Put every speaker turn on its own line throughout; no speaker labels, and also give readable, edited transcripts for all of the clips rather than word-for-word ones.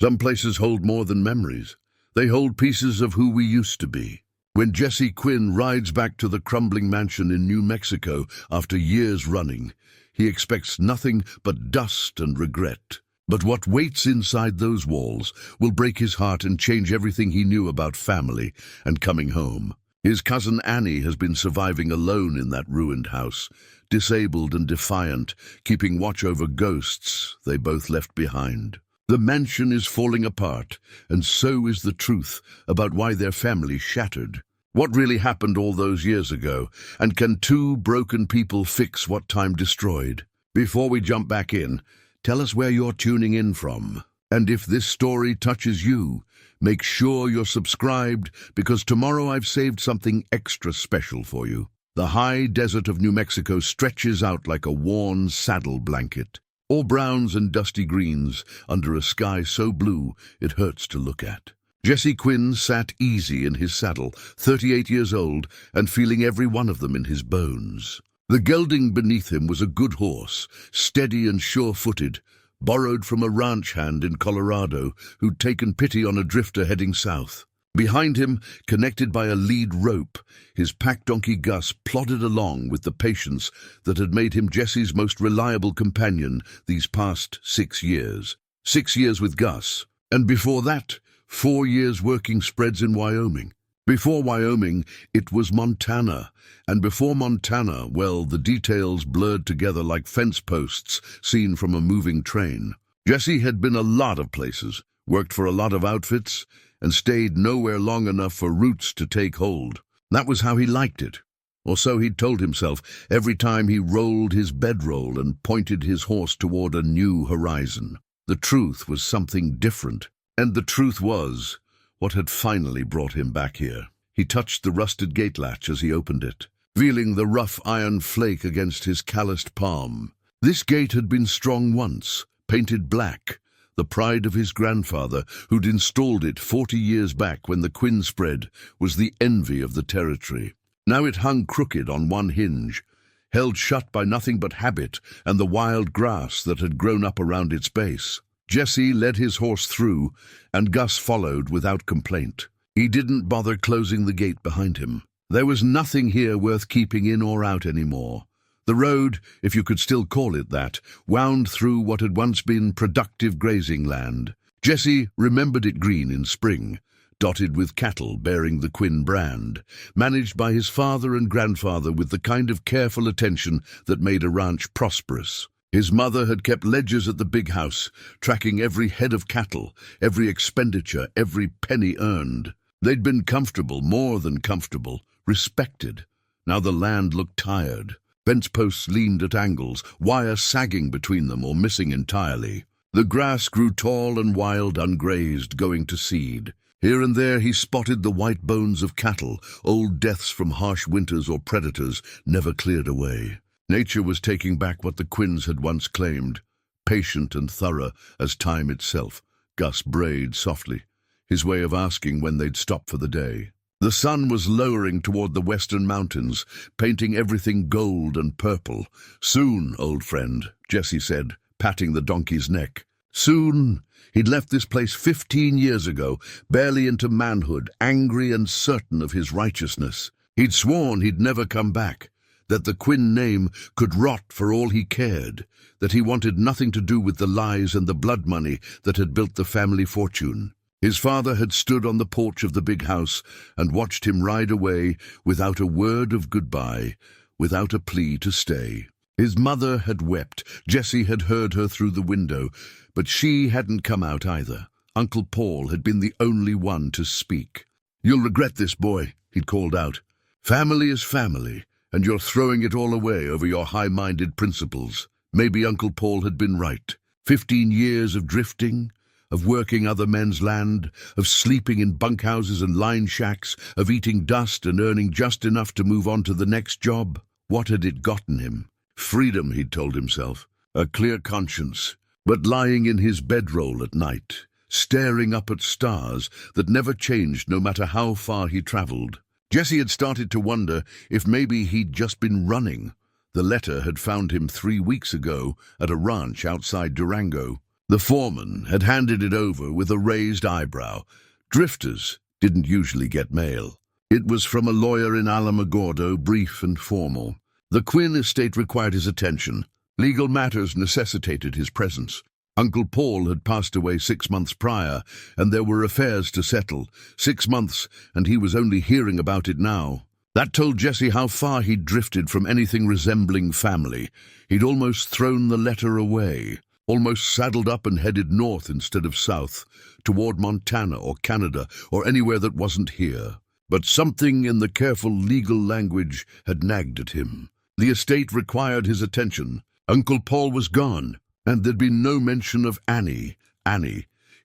Some places hold more than memories. They hold pieces of who we used to be. When Jesse Quinn rides back to the crumbling mansion in New Mexico after years running, he expects nothing but dust and regret. But what waits inside those walls will break his heart and change everything he knew about family and coming home. His cousin Annie has been surviving alone in that ruined house, disabled and defiant, keeping watch over ghosts they both left behind. The mansion is falling apart, and so is the truth about why their family shattered. What really happened all those years ago, and can two broken people fix what time destroyed? Before we jump back in, tell us where you're tuning in from. And if this story touches you, make sure you're subscribed, because tomorrow I've saved something extra special for you. The high desert of New Mexico stretches out like a worn saddle blanket. All browns and dusty greens under a sky so blue it hurts to look at. Jesse Quinn sat easy in his saddle, 38 years old, and feeling every one of them in his bones. The gelding beneath him was a good horse, steady and sure-footed, borrowed from a ranch hand in Colorado who'd taken pity on a drifter heading south. Behind him, connected by a lead rope, his pack donkey Gus plodded along with the patience that had made him Jesse's most reliable companion these past 6 years. 6 years with Gus, and before that, 4 years working spreads in Wyoming. Before Wyoming, it was Montana, and before Montana, well, the details blurred together like fence posts seen from a moving train. Jesse had been a lot of places, worked for a lot of outfits, and stayed nowhere long enough for roots to take hold. That was how he liked it, or so he'd told himself every time he rolled his bedroll and pointed his horse toward a new horizon. The truth was something different, and the truth was what had finally brought him back here. He touched the rusted gate latch as he opened it, feeling the rough iron flake against his calloused palm. This gate had been strong once, painted black, the pride of his grandfather, who'd installed it 40 years back when the Quinn spread was the envy of the territory. Now it hung crooked on one hinge, held shut by nothing but habit and the wild grass that had grown up around its base. Jesse led his horse through, and Gus followed without complaint. He didn't bother closing the gate behind him. There was nothing here worth keeping in or out anymore. The road, if you could still call it that, wound through what had once been productive grazing land. Jesse remembered it green in spring, dotted with cattle bearing the Quinn brand, managed by his father and grandfather with the kind of careful attention that made a ranch prosperous. His mother had kept ledgers at the big house, tracking every head of cattle, every expenditure, every penny earned. They'd been comfortable, more than comfortable, respected. Now the land looked tired. Fence posts leaned at angles, wire sagging between them or missing entirely. The grass grew tall and wild, ungrazed, going to seed. Here and there he spotted the white bones of cattle, old deaths from harsh winters or predators, never cleared away. Nature was taking back what the Quinns had once claimed, patient and thorough as time itself. Gus brayed softly, his way of asking when they'd stop for the day. The sun was lowering toward the western mountains, painting everything gold and purple. "Soon, old friend," Jesse said, patting the donkey's neck. Soon. He'd left this place 15 years ago, barely into manhood, angry and certain of his righteousness. He'd sworn he'd never come back, that the Quinn name could rot for all he cared, that he wanted nothing to do with the lies and the blood money that had built the family fortune. His father had stood on the porch of the big house and watched him ride away without a word of goodbye, without a plea to stay. His mother had wept. Jesse had heard her through the window, but she hadn't come out either. Uncle Paul had been the only one to speak. "You'll regret this, boy," he'd called out. "Family is family, and you're throwing it all away over your high-minded principles." Maybe Uncle Paul had been right. 15 years of drifting, of working other men's land, of sleeping in bunkhouses and line shacks, of eating dust and earning just enough to move on to the next job. What had it gotten him? Freedom, he'd told himself, a clear conscience, but lying in his bedroll at night, staring up at stars that never changed no matter how far he traveled. Jesse had started to wonder if maybe he'd just been running. The letter had found him 3 weeks ago at a ranch outside Durango. The foreman had handed it over with a raised eyebrow. Drifters didn't usually get mail. It was from a lawyer in Alamogordo, brief and formal. The Quinn estate required his attention. Legal matters necessitated his presence. Uncle Paul had passed away 6 months prior, and there were affairs to settle. 6 months, and he was only hearing about it now. That told Jesse how far he'd drifted from anything resembling family. He'd almost thrown the letter away, almost saddled up and headed north instead of south, toward Montana or Canada or anywhere that wasn't here. But something in the careful legal language had nagged at him. The estate required his attention. Uncle Paul was gone, and there'd been no mention of Annie,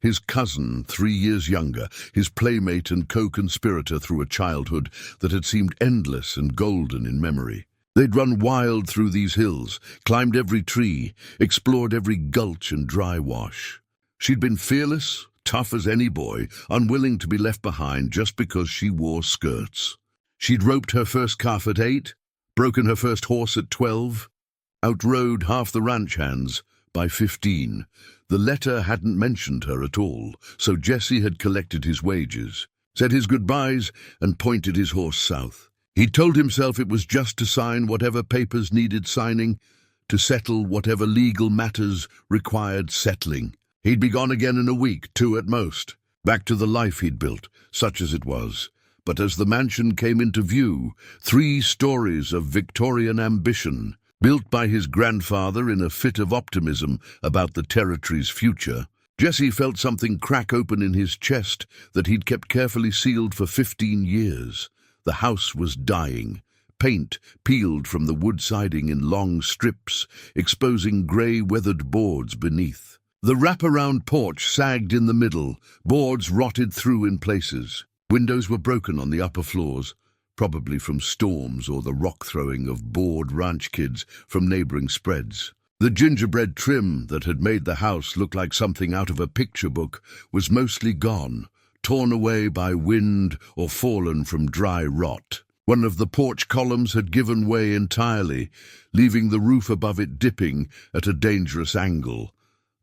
his cousin 3 years younger, his playmate and co-conspirator through a childhood that had seemed endless and golden in memory. They'd run wild through these hills, climbed every tree, explored every gulch and dry wash. She'd been fearless, tough as any boy, unwilling to be left behind just because she wore skirts. She'd roped her first calf at 8, broken her first horse at 12, outrode half the ranch hands by 15. The letter hadn't mentioned her at all, so Jesse had collected his wages, said his goodbyes, and pointed his horse south. He told himself it was just to sign whatever papers needed signing, to settle whatever legal matters required settling. He'd be gone again in a week, 2 at most, back to the life he'd built, such as it was. But as the mansion came into view, 3 stories of Victorian ambition, built by his grandfather in a fit of optimism about the territory's future, Jesse felt something crack open in his chest that he'd kept carefully sealed for 15 years. The house was dying. Paint peeled from the wood siding in long strips, exposing grey weathered boards beneath. The wraparound porch sagged in the middle, boards rotted through in places. Windows were broken on the upper floors, probably from storms or the rock-throwing of bored ranch kids from neighboring spreads. The gingerbread trim that had made the house look like something out of a picture book was mostly gone, torn away by wind or fallen from dry rot. One of the porch columns had given way entirely, leaving the roof above it dipping at a dangerous angle.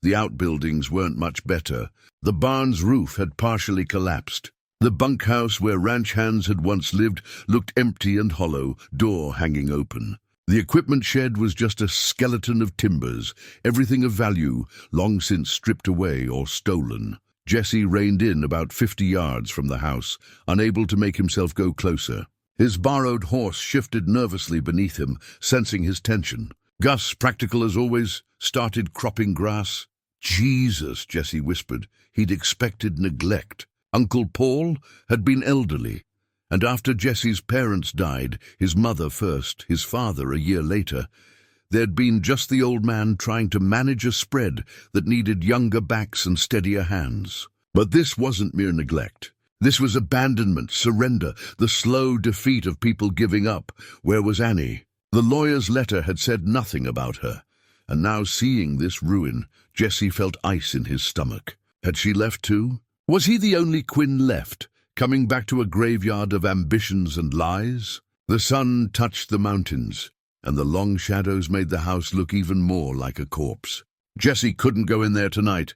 The outbuildings weren't much better. The barn's roof had partially collapsed. The bunkhouse where ranch hands had once lived looked empty and hollow, door hanging open. The equipment shed was just a skeleton of timbers, everything of value long since stripped away or stolen. Jesse reined in about 50 yards from the house, unable to make himself go closer. His borrowed horse shifted nervously beneath him, sensing his tension. Gus, practical as always, started cropping grass. Jesus, Jesse whispered. He'd expected neglect. Uncle Paul had been elderly, and after Jesse's parents died, his mother first, his father a year later, there'd been just the old man trying to manage a spread that needed younger backs and steadier hands. But this wasn't mere neglect. This was abandonment, surrender, the slow defeat of people giving up. Where was Annie? The lawyer's letter had said nothing about her, and now seeing this ruin, Jesse felt ice in his stomach. Had she left too? Was he the only Quinn left, coming back to a graveyard of ambitions and lies? The sun touched the mountains, and the long shadows made the house look even more like a corpse. Jesse couldn't go in there tonight.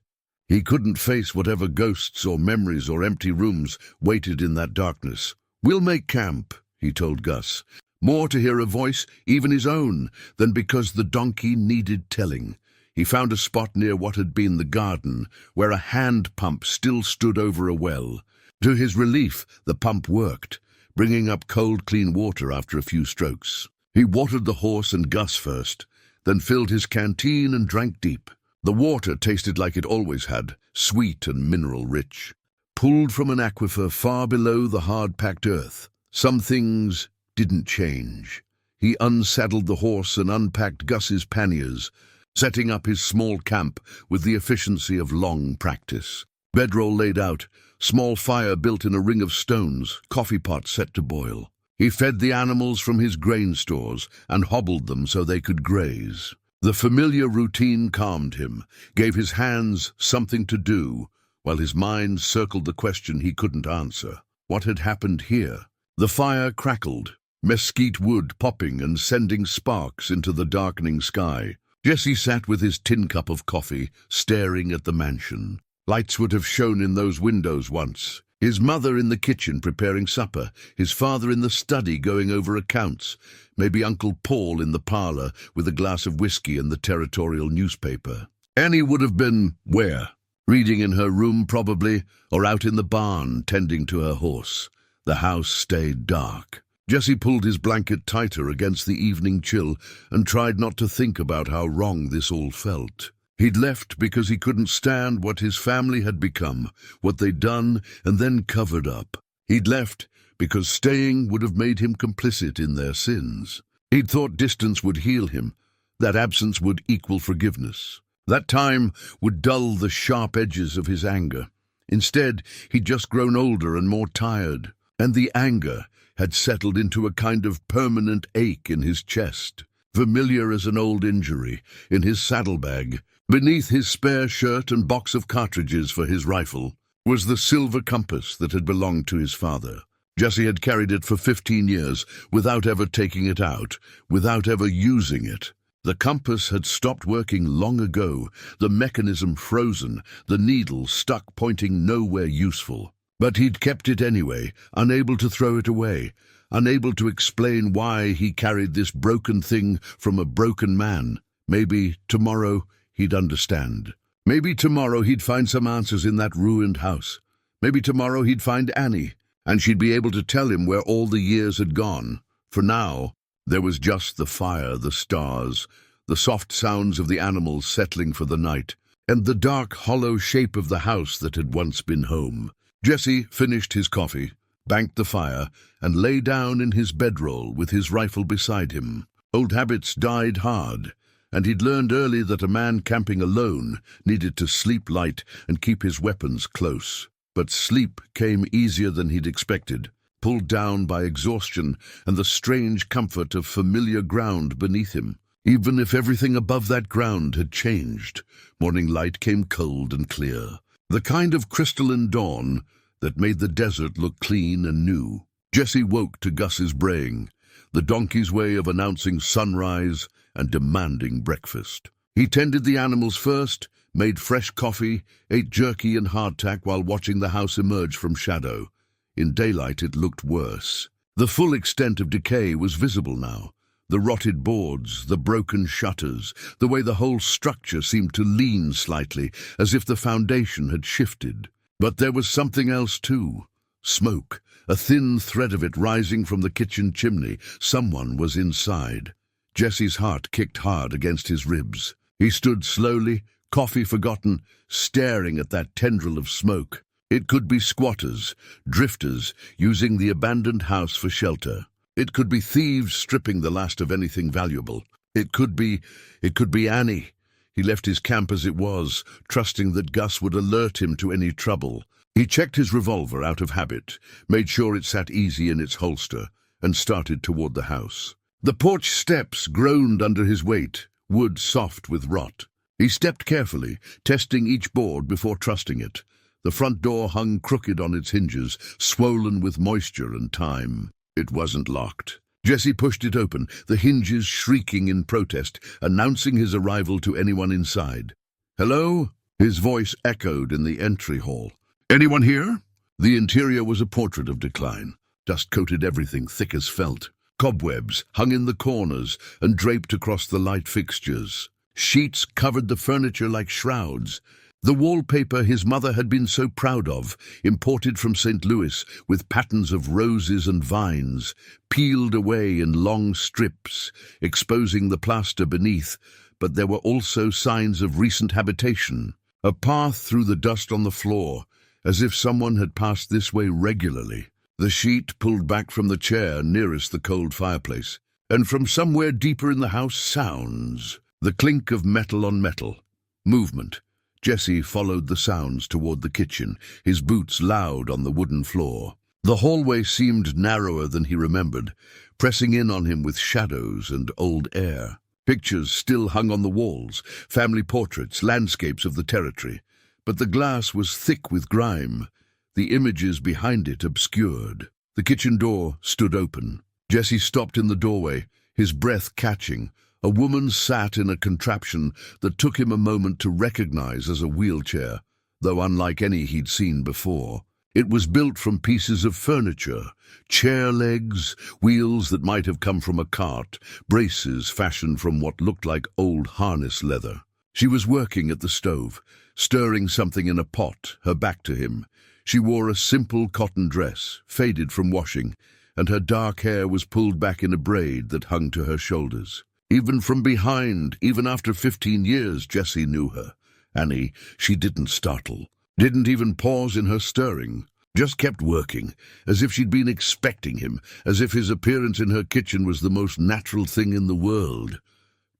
He couldn't face whatever ghosts or memories or empty rooms waited in that darkness. "We'll make camp," he told Gus, more to hear a voice, even his own, than because the donkey needed telling. He found a spot near what had been the garden, where a hand pump still stood over a well. To his relief, the pump worked, bringing up cold, clean water after a few strokes. He watered the horse and Gus first, then filled his canteen and drank deep. The water tasted like it always had, sweet and mineral-rich, pulled from an aquifer far below the hard-packed earth. Some things didn't change. He unsaddled the horse and unpacked Gus's panniers, setting up his small camp with the efficiency of long practice. Bedroll laid out, small fire built in a ring of stones, coffee pot set to boil. He fed the animals from his grain stores and hobbled them so they could graze. The familiar routine calmed him, gave his hands something to do, while his mind circled the question he couldn't answer. What had happened here? The fire crackled, mesquite wood popping and sending sparks into the darkening sky. Jesse sat with his tin cup of coffee, staring at the mansion. Lights would have shone in those windows once. His mother in the kitchen preparing supper, his father in the study going over accounts, maybe Uncle Paul in the parlor with a glass of whiskey and the territorial newspaper. Annie would have been where? Reading in her room probably, or out in the barn tending to her horse. The house stayed dark. Jesse pulled his blanket tighter against the evening chill and tried not to think about how wrong this all felt. He'd left because he couldn't stand what his family had become, what they'd done and then covered up. He'd left because staying would have made him complicit in their sins. He'd thought distance would heal him, that absence would equal forgiveness. That time would dull the sharp edges of his anger. Instead, he'd just grown older and more tired, and the anger had settled into a kind of permanent ache in his chest, familiar as an old injury, in his saddlebag. Beneath his spare shirt and box of cartridges for his rifle was the silver compass that had belonged to his father. Jesse had carried it for 15 years without ever taking it out, without ever using it. The compass had stopped working long ago, the mechanism frozen, the needle stuck pointing nowhere useful. But he'd kept it anyway, unable to throw it away, unable to explain why he carried this broken thing from a broken man. Maybe tomorrow he'd understand. Maybe tomorrow he'd find some answers in that ruined house. Maybe tomorrow he'd find Annie, and she'd be able to tell him where all the years had gone. For now, there was just the fire, the stars, the soft sounds of the animals settling for the night, and the dark, hollow shape of the house that had once been home. Jesse finished his coffee, banked the fire, and lay down in his bedroll with his rifle beside him. Old habits died hard, and he'd learned early that a man camping alone needed to sleep light and keep his weapons close. But sleep came easier than he'd expected, pulled down by exhaustion and the strange comfort of familiar ground beneath him. Even if everything above that ground had changed, morning light came cold and clear, the kind of crystalline dawn that made the desert look clean and new. Jesse woke to Gus's braying, the donkey's way of announcing sunrise and demanding breakfast. He tended the animals first, made fresh coffee, ate jerky and hardtack while watching the house emerge from shadow. In daylight it looked worse. The full extent of decay was visible now. The rotted boards, the broken shutters, the way the whole structure seemed to lean slightly, as if the foundation had shifted. But there was something else too. Smoke, a thin thread of it rising from the kitchen chimney. Someone was inside. Jesse's heart kicked hard against his ribs. He stood slowly, coffee forgotten, staring at that tendril of smoke. It could be squatters, drifters, using the abandoned house for shelter. It could be thieves stripping the last of anything valuable. It could be Annie. He left his camp as it was, trusting that Gus would alert him to any trouble. He checked his revolver out of habit, made sure it sat easy in its holster, and started toward the house. The porch steps groaned under his weight, wood soft with rot. He stepped carefully, testing each board before trusting it. The front door hung crooked on its hinges, swollen with moisture and time. It wasn't locked. Jesse pushed it open, the hinges shrieking in protest, announcing his arrival to anyone inside. "Hello?" His voice echoed in the entry hall. "Anyone here?" The interior was a portrait of decline. Dust coated everything thick as felt. Cobwebs hung in the corners and draped across the light fixtures. Sheets covered the furniture like shrouds. The wallpaper his mother had been so proud of, imported from St. Louis with patterns of roses and vines, peeled away in long strips, exposing the plaster beneath, but there were also signs of recent habitation. A path through the dust on the floor, as if someone had passed this way regularly. The sheet pulled back from the chair nearest the cold fireplace, and from somewhere deeper in the house, sounds. The clink of metal on metal. Movement. Jesse followed the sounds toward the kitchen, his boots loud on the wooden floor. The hallway seemed narrower than he remembered, pressing in on him with shadows and old air. Pictures still hung on the walls, family portraits, landscapes of the territory. But the glass was thick with grime, the images behind it obscured. The kitchen door stood open. Jesse stopped in the doorway, his breath catching, A woman sat in a contraption that took him a moment to recognize as a wheelchair, though unlike any he'd seen before. It was built from pieces of furniture, chair legs, wheels that might have come from a cart, braces fashioned from what looked like old harness leather. She was working at the stove, stirring something in a pot, her back to him. She wore a simple cotton dress, faded from washing, and her dark hair was pulled back in a braid that hung to her shoulders. Even from behind, even after 15 years, Jesse knew her. Annie, she didn't startle, didn't even pause in her stirring, just kept working, as if she'd been expecting him, as if his appearance in her kitchen was the most natural thing in the world.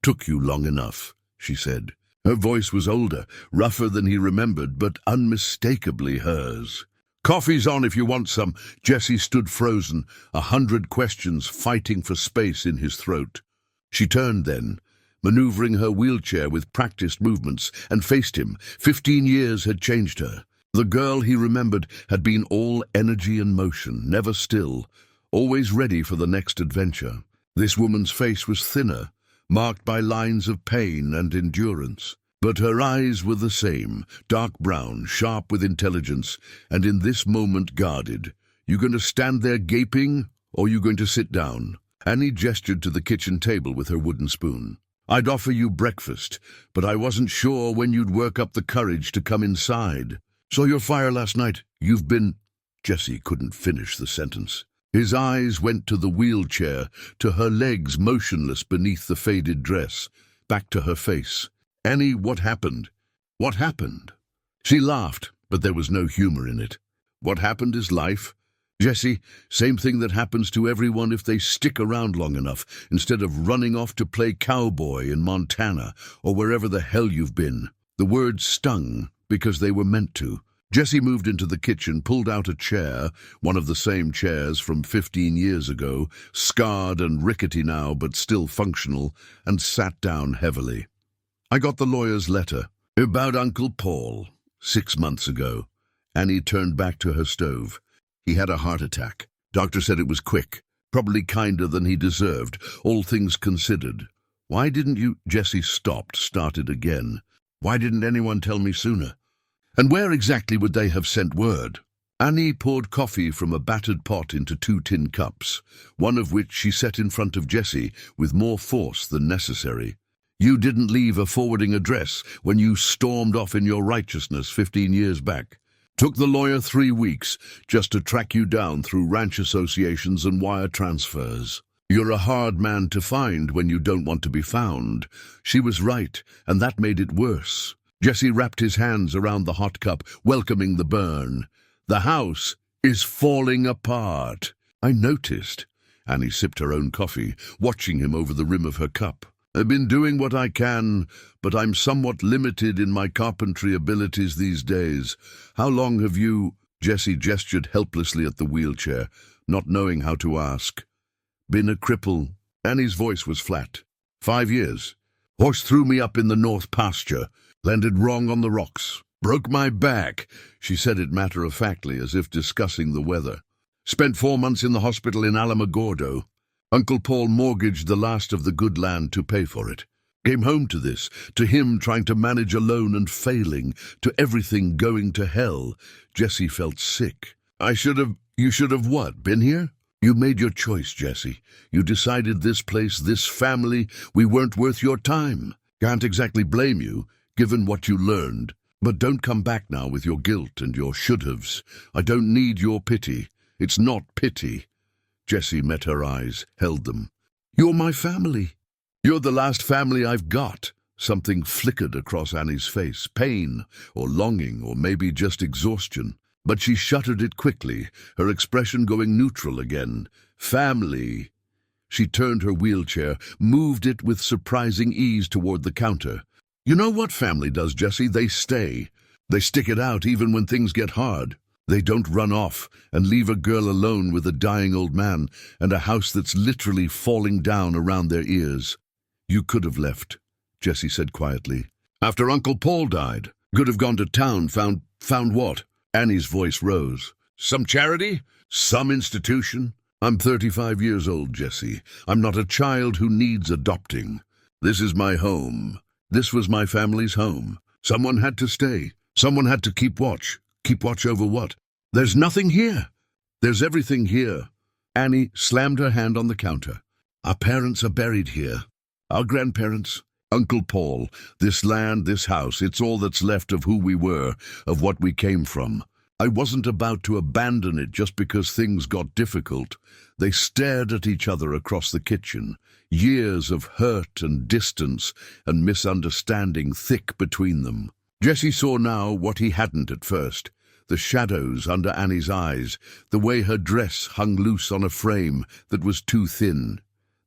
"Took you long enough," she said. Her voice was older, rougher than he remembered, but unmistakably hers. "Coffee's on if you want some." Jesse stood frozen, 100 questions fighting for space in his throat. She turned then, maneuvering her wheelchair with practiced movements, and faced him. 15 years had changed her. The girl he remembered had been all energy and motion, never still, always ready for the next adventure. This woman's face was thinner, marked by lines of pain and endurance. But her eyes were the same, dark brown, sharp with intelligence, and in this moment guarded. "You going to stand there gaping, or you going to sit down?" Annie gestured to the kitchen table with her wooden spoon. "I'd offer you breakfast, but I wasn't sure when you'd work up the courage to come inside. Saw your fire last night. You've been—" Jesse couldn't finish the sentence. His eyes went to the wheelchair, to her legs motionless beneath the faded dress, back to her face. "Annie, what happened? What happened?" She laughed, but there was no humor in it. "What happened is life. Jesse, same thing that happens to everyone if they stick around long enough, instead of running off to play cowboy in Montana or wherever the hell you've been." The words stung because they were meant to. Jesse moved into the kitchen, pulled out a chair, one of the same chairs from 15 years ago, scarred and rickety now but still functional, and sat down heavily. "I got the lawyer's letter about Uncle Paul 6 months ago." Annie turned back to her stove. "He had a heart attack. Doctor said it was quick, probably kinder than he deserved, all things considered." "Why didn't you—" Jesse stopped, started again. "Why didn't anyone tell me sooner? And where exactly would they have sent word?" Annie poured coffee from a battered pot into 2 tin cups, one of which she set in front of Jesse with more force than necessary. "You didn't leave a forwarding address when you stormed off in your righteousness 15 years back. Took the lawyer 3 weeks just to track you down through ranch associations and wire transfers. You're a hard man to find when you don't want to be found." She was right, and that made it worse. Jesse wrapped his hands around the hot cup, welcoming the burn. "The house is falling apart." "I noticed." Annie sipped her own coffee, watching him over the rim of her cup. "I've been doing what I can, but I'm somewhat limited in my carpentry abilities these days. How long have you—" Jesse gestured helplessly at the wheelchair, not knowing how to ask. "Been a cripple." Annie's voice was flat. 5 years. Horse threw me up in the north pasture, landed wrong on the rocks. Broke my back." She said it matter-of-factly, as if discussing the weather. "Spent 4 months in the hospital in Alamogordo. Uncle Paul mortgaged the last of the good land to pay for it. Came home to this, to him trying to manage alone and failing, to everything going to hell." Jesse felt sick. You should have what, been here? You made your choice, Jesse. You decided this place, this family, we weren't worth your time. Can't exactly blame you, given what you learned. But don't come back now with your guilt and your should-haves. I don't need your pity. It's not pity." Jesse met her eyes, held them. "You're my family. You're the last family I've got." Something flickered across Annie's face, pain, or longing, or maybe just exhaustion. But she shuttered it quickly, her expression going neutral again. "Family." She turned her wheelchair, moved it with surprising ease toward the counter. "You know what family does, Jesse? They stay. They stick it out even when things get hard. They don't run off and leave a girl alone with a dying old man and a house that's literally falling down around their ears." "You could have left," Jesse said quietly. "After Uncle Paul died. Could have gone to town, found what?" Annie's voice rose. "Some charity? Some institution? I'm 35 years old, Jesse. I'm not a child who needs adopting." This is my home. This was my family's home. Someone had to stay. Someone had to keep watch. Keep watch over what? There's nothing here. There's everything here. Annie slammed her hand on the counter. Our parents are buried here. Our grandparents, Uncle Paul, this land, this house, it's all that's left of who we were, of what we came from. I wasn't about to abandon it just because things got difficult. They stared at each other across the kitchen, years of hurt and distance and misunderstanding thick between them. Jesse saw now what he hadn't at first, the shadows under Annie's eyes, the way her dress hung loose on a frame that was too thin,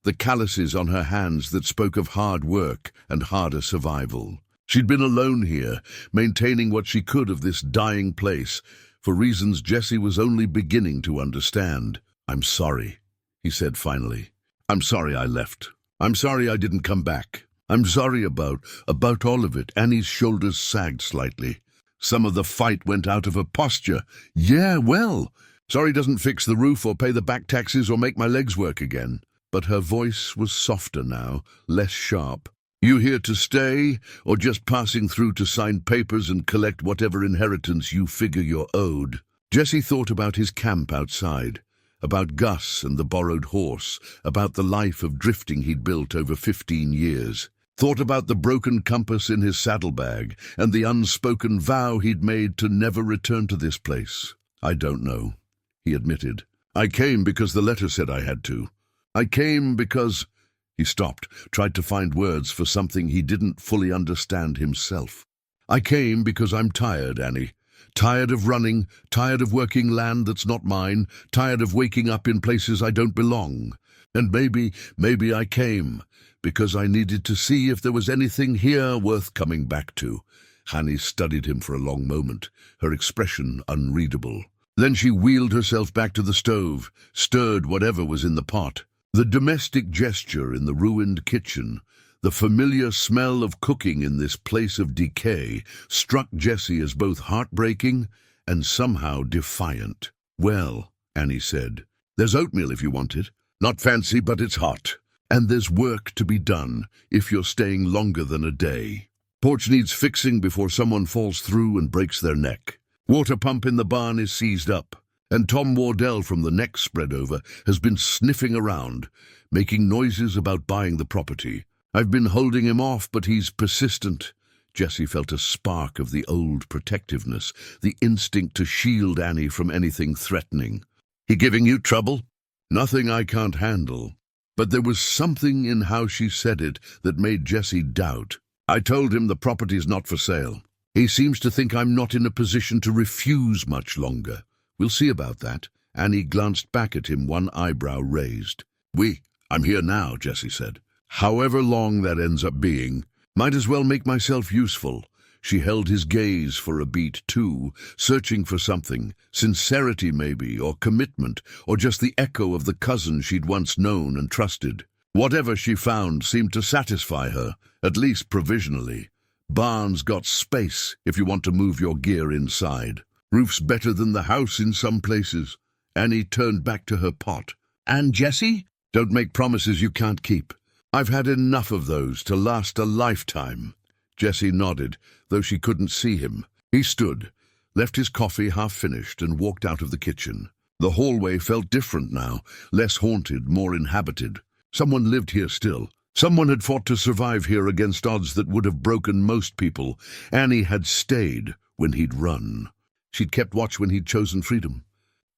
the calluses on her hands that spoke of hard work and harder survival. She'd been alone here, maintaining what she could of this dying place, for reasons Jesse was only beginning to understand. "I'm sorry," he said finally. "I'm sorry I left. I'm sorry I didn't come back. I'm sorry about all of it." Annie's shoulders sagged slightly. Some of the fight went out of her posture. "Yeah, well, sorry doesn't fix the roof or pay the back taxes or make my legs work again." But her voice was softer now, less sharp. "You here to stay, or just passing through to sign papers and collect whatever inheritance you figure you're owed?" Jesse thought about his camp outside, about Gus and the borrowed horse, about the life of drifting he'd built over 15 years. Thought about the broken compass in his saddlebag and the unspoken vow he'd made to never return to this place. "I don't know," he admitted. "I came because the letter said I had to. I came because—" He stopped, tried to find words for something he didn't fully understand himself. "I came because I'm tired, Annie. Tired of running, tired of working land that's not mine, tired of waking up in places I don't belong. And maybe I came because I needed to see if there was anything here worth coming back to." Annie studied him for a long moment, her expression unreadable. Then she wheeled herself back to the stove, stirred whatever was in the pot. The domestic gesture in the ruined kitchen, the familiar smell of cooking in this place of decay, struck Jesse as both heartbreaking and somehow defiant. "Well," Annie said, "there's oatmeal if you want it. Not fancy, but it's hot. And there's work to be done if you're staying longer than a day. Porch needs fixing before someone falls through and breaks their neck. Water pump in the barn is seized up. And Tom Wardell from the neck spread over has been sniffing around, making noises about buying the property. I've been holding him off, but he's persistent." Jesse felt a spark of the old protectiveness, the instinct to shield Annie from anything threatening. "He giving you trouble?" "Nothing I can't handle." But there was something in how she said it that made Jesse doubt. "I told him the property's not for sale. He seems to think I'm not in a position to refuse much longer. We'll see about that." Annie glanced back at him, one eyebrow raised. I'm here now," Jesse said. "However long that ends up being. Might as well make myself useful." She held his gaze for a beat, too, searching for something, sincerity maybe, or commitment, or just the echo of the cousin she'd once known and trusted. Whatever she found seemed to satisfy her, at least provisionally. Barn's got space if you want to move your gear inside. Roof's better than the house in some places. Annie turned back to her pot. "And Jesse? Don't make promises you can't keep. I've had enough of those to last a lifetime." Jesse nodded, though she couldn't see him. He stood, left his coffee half-finished, and walked out of the kitchen. The hallway felt different now, less haunted, more inhabited. Someone lived here still. Someone had fought to survive here against odds that would have broken most people. Annie had stayed when he'd run. She'd kept watch when he'd chosen freedom.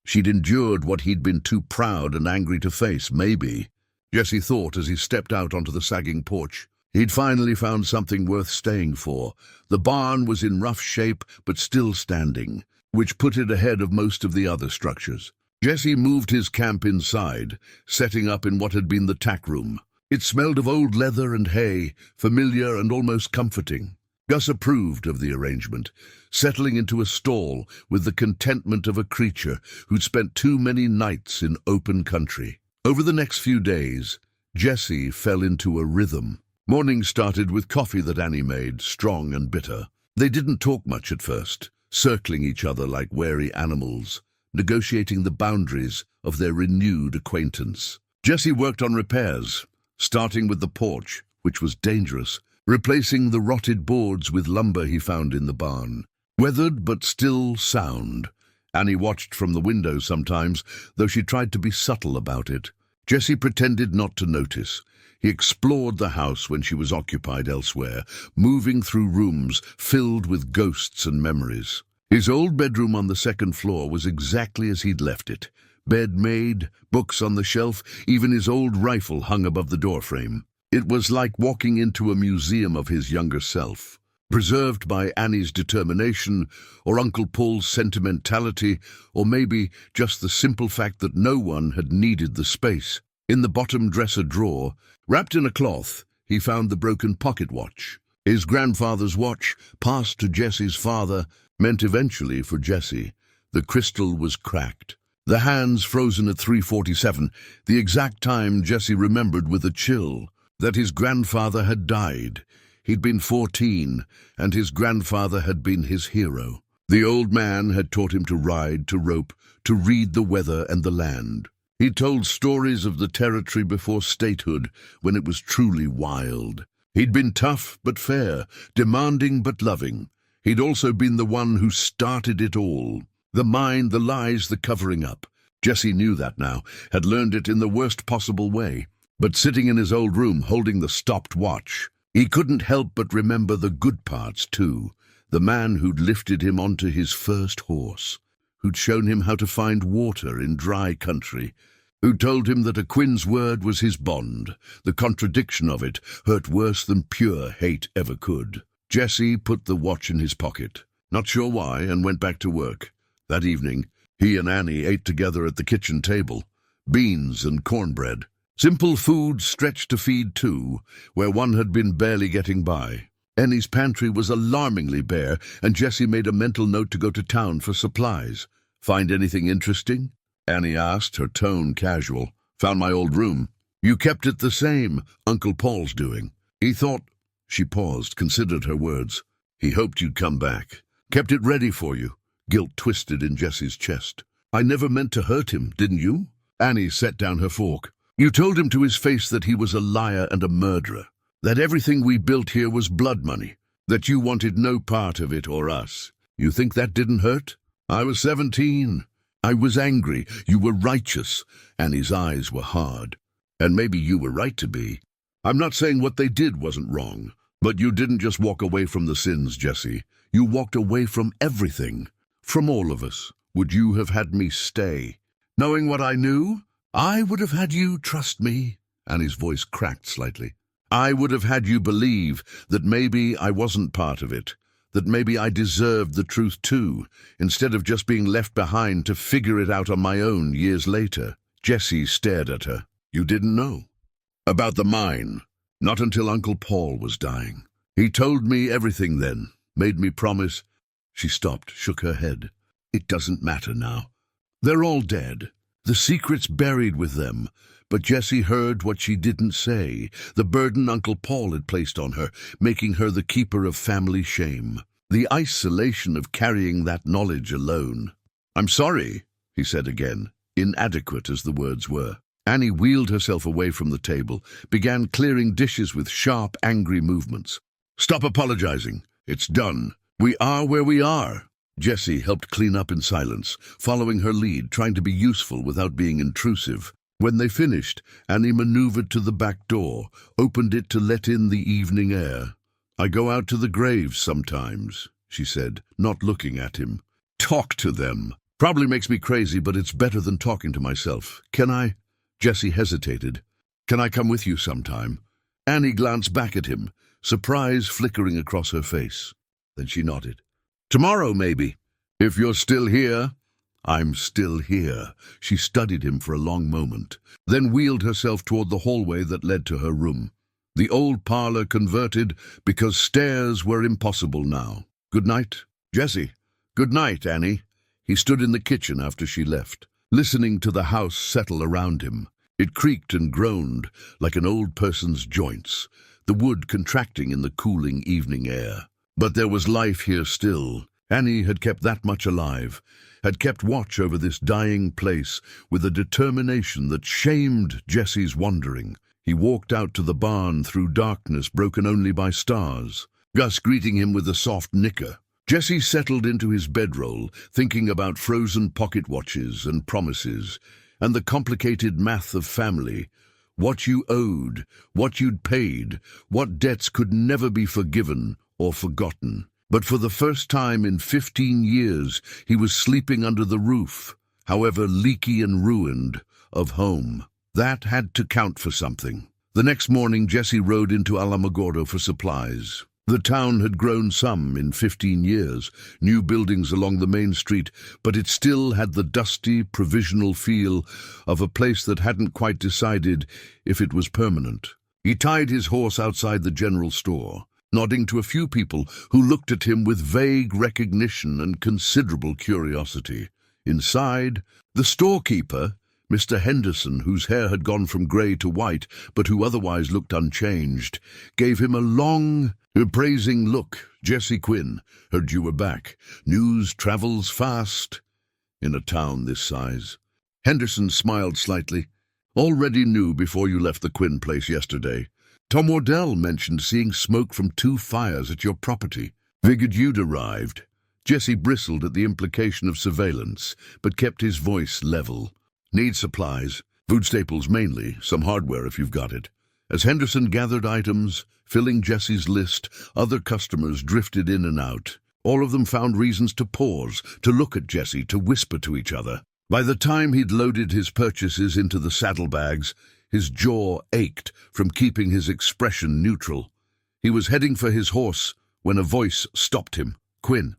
She'd endured what he'd been too proud and angry to face, maybe. Jesse thought as he stepped out onto the sagging porch. He'd finally found something worth staying for. The barn was in rough shape, but still standing, which put it ahead of most of the other structures. Jesse moved his camp inside, setting up in what had been the tack room. It smelled of old leather and hay, familiar and almost comforting. Gus approved of the arrangement, settling into a stall with the contentment of a creature who'd spent too many nights in open country. Over the next few days, Jesse fell into a rhythm. Mornings started with coffee that Annie made, strong and bitter. They didn't talk much at first, circling each other like wary animals, negotiating the boundaries of their renewed acquaintance. Jesse worked on repairs, starting with the porch, which was dangerous, replacing the rotted boards with lumber he found in the barn. Weathered but still sound. Annie watched from the window sometimes, though she tried to be subtle about it. Jesse pretended not to notice. He explored the house when she was occupied elsewhere, moving through rooms filled with ghosts and memories. His old bedroom on the second floor was exactly as he'd left it. Bed made, books on the shelf, even his old rifle hung above the doorframe. It was like walking into a museum of his younger self, preserved by Annie's determination, or Uncle Paul's sentimentality, or maybe just the simple fact that no one had needed the space. In the bottom dresser drawer, wrapped in a cloth, he found the broken pocket watch. His grandfather's watch, passed to Jesse's father, meant eventually for Jesse. The crystal was cracked. The hands frozen at 3:47, the exact time Jesse remembered with a chill, that his grandfather had died. He'd been 14, and his grandfather had been his hero. The old man had taught him to ride, to rope, to read the weather and the land. He told stories of the territory before statehood, when it was truly wild. He'd been tough but fair, demanding but loving. He'd also been the one who started it all. The mind, the lies, the covering up. Jesse knew that now, had learned it in the worst possible way. But sitting in his old room, holding the stopped watch, he couldn't help but remember the good parts too. The man who'd lifted him onto his first horse, who'd shown him how to find water in dry country, who told him that a Quinn's word was his bond. The contradiction of it hurt worse than pure hate ever could. Jesse put the watch in his pocket, not sure why, and went back to work. That evening, he and Annie ate together at the kitchen table. Beans and cornbread. Simple food stretched to feed two, where one had been barely getting by. Annie's pantry was alarmingly bare, and Jesse made a mental note to go to town for supplies. "Find anything interesting?" Annie asked, her tone casual. "Found my old room." "You kept it the same. Uncle Paul's doing." He thought. She paused, considered her words. "He hoped you'd come back. Kept it ready for you." Guilt twisted in Jesse's chest. "I never meant to hurt him, didn't you?" Annie set down her fork. "You told him to his face that he was a liar and a murderer, that everything we built here was blood money, that you wanted no part of it or us. You think that didn't hurt?" "I was 17. I was angry. You were righteous." Annie's eyes were hard. "And maybe you were right to be. I'm not saying what they did wasn't wrong, but you didn't just walk away from the sins, Jesse. You walked away from everything. From all of us. Would you have had me stay? Knowing what I knew, I would have had you trust me." Annie's voice cracked slightly. "I would have had you believe that maybe I wasn't part of it, that maybe I deserved the truth too, instead of just being left behind to figure it out on my own years later." Jesse stared at her. "You didn't know?" "About the mine. Not until Uncle Paul was dying. He told me everything then, made me promise." She stopped, shook her head. "It doesn't matter now. They're all dead. The secret's buried with them." But Jesse heard what she didn't say, the burden Uncle Paul had placed on her, making her the keeper of family shame. The isolation of carrying that knowledge alone. "I'm sorry," he said again, inadequate as the words were. Annie wheeled herself away from the table, began clearing dishes with sharp, angry movements. "Stop apologizing. It's done. We are where we are." Jesse helped clean up in silence, following her lead, trying to be useful without being intrusive. When they finished, Annie maneuvered to the back door, opened it to let in the evening air. "I go out to the graves sometimes," she said, not looking at him. "Talk to them. Probably makes me crazy, but it's better than talking to myself. Can I?" Jesse hesitated. "Can I come with you sometime?" Annie glanced back at him, surprise flickering across her face. Then she nodded. "Tomorrow, maybe. If you're still here." "I'm still here." She studied him for a long moment, then wheeled herself toward the hallway that led to her room. The old parlor converted because stairs were impossible now. "Good night, Jesse." "Good night, Annie." He stood in the kitchen after she left, listening to the house settle around him. It creaked and groaned like an old person's joints, the wood contracting in the cooling evening air. But there was life here still. Annie had kept that much alive, had kept watch over this dying place with a determination that shamed Jesse's wandering. He walked out to the barn through darkness broken only by stars, Gus greeting him with a soft nicker. Jesse settled into his bedroll, thinking about frozen pocket watches and promises, and the complicated math of family. What you owed, what you'd paid, what debts could never be forgiven or forgotten. But for the first time in 15 years, he was sleeping under the roof, however leaky and ruined, of home. That had to count for something. The next morning, Jesse rode into Alamogordo for supplies. The town had grown some in 15 years, new buildings along the main street, but it still had the dusty, provisional feel of a place that hadn't quite decided if it was permanent. He tied his horse outside the general store, nodding to a few people who looked at him with vague recognition and considerable curiosity. Inside, the storekeeper, Mr. Henderson, whose hair had gone from grey to white, but who otherwise looked unchanged, gave him a long, appraising look. Jesse Quinn, heard you were back. News travels fast in a town this size. Henderson smiled slightly. Already knew before you left the Quinn place yesterday. Tom Wardell mentioned seeing smoke from 2 fires at your property. Figured you'd arrived. Jesse bristled at the implication of surveillance, but kept his voice level. Need supplies, food staples mainly, some hardware if you've got it. As Henderson gathered items, filling Jesse's list, other customers drifted in and out. All of them found reasons to pause, to look at Jesse, to whisper to each other. By the time he'd loaded his purchases into the saddlebags, his jaw ached from keeping his expression neutral. He was heading for his horse when a voice stopped him. Quinn,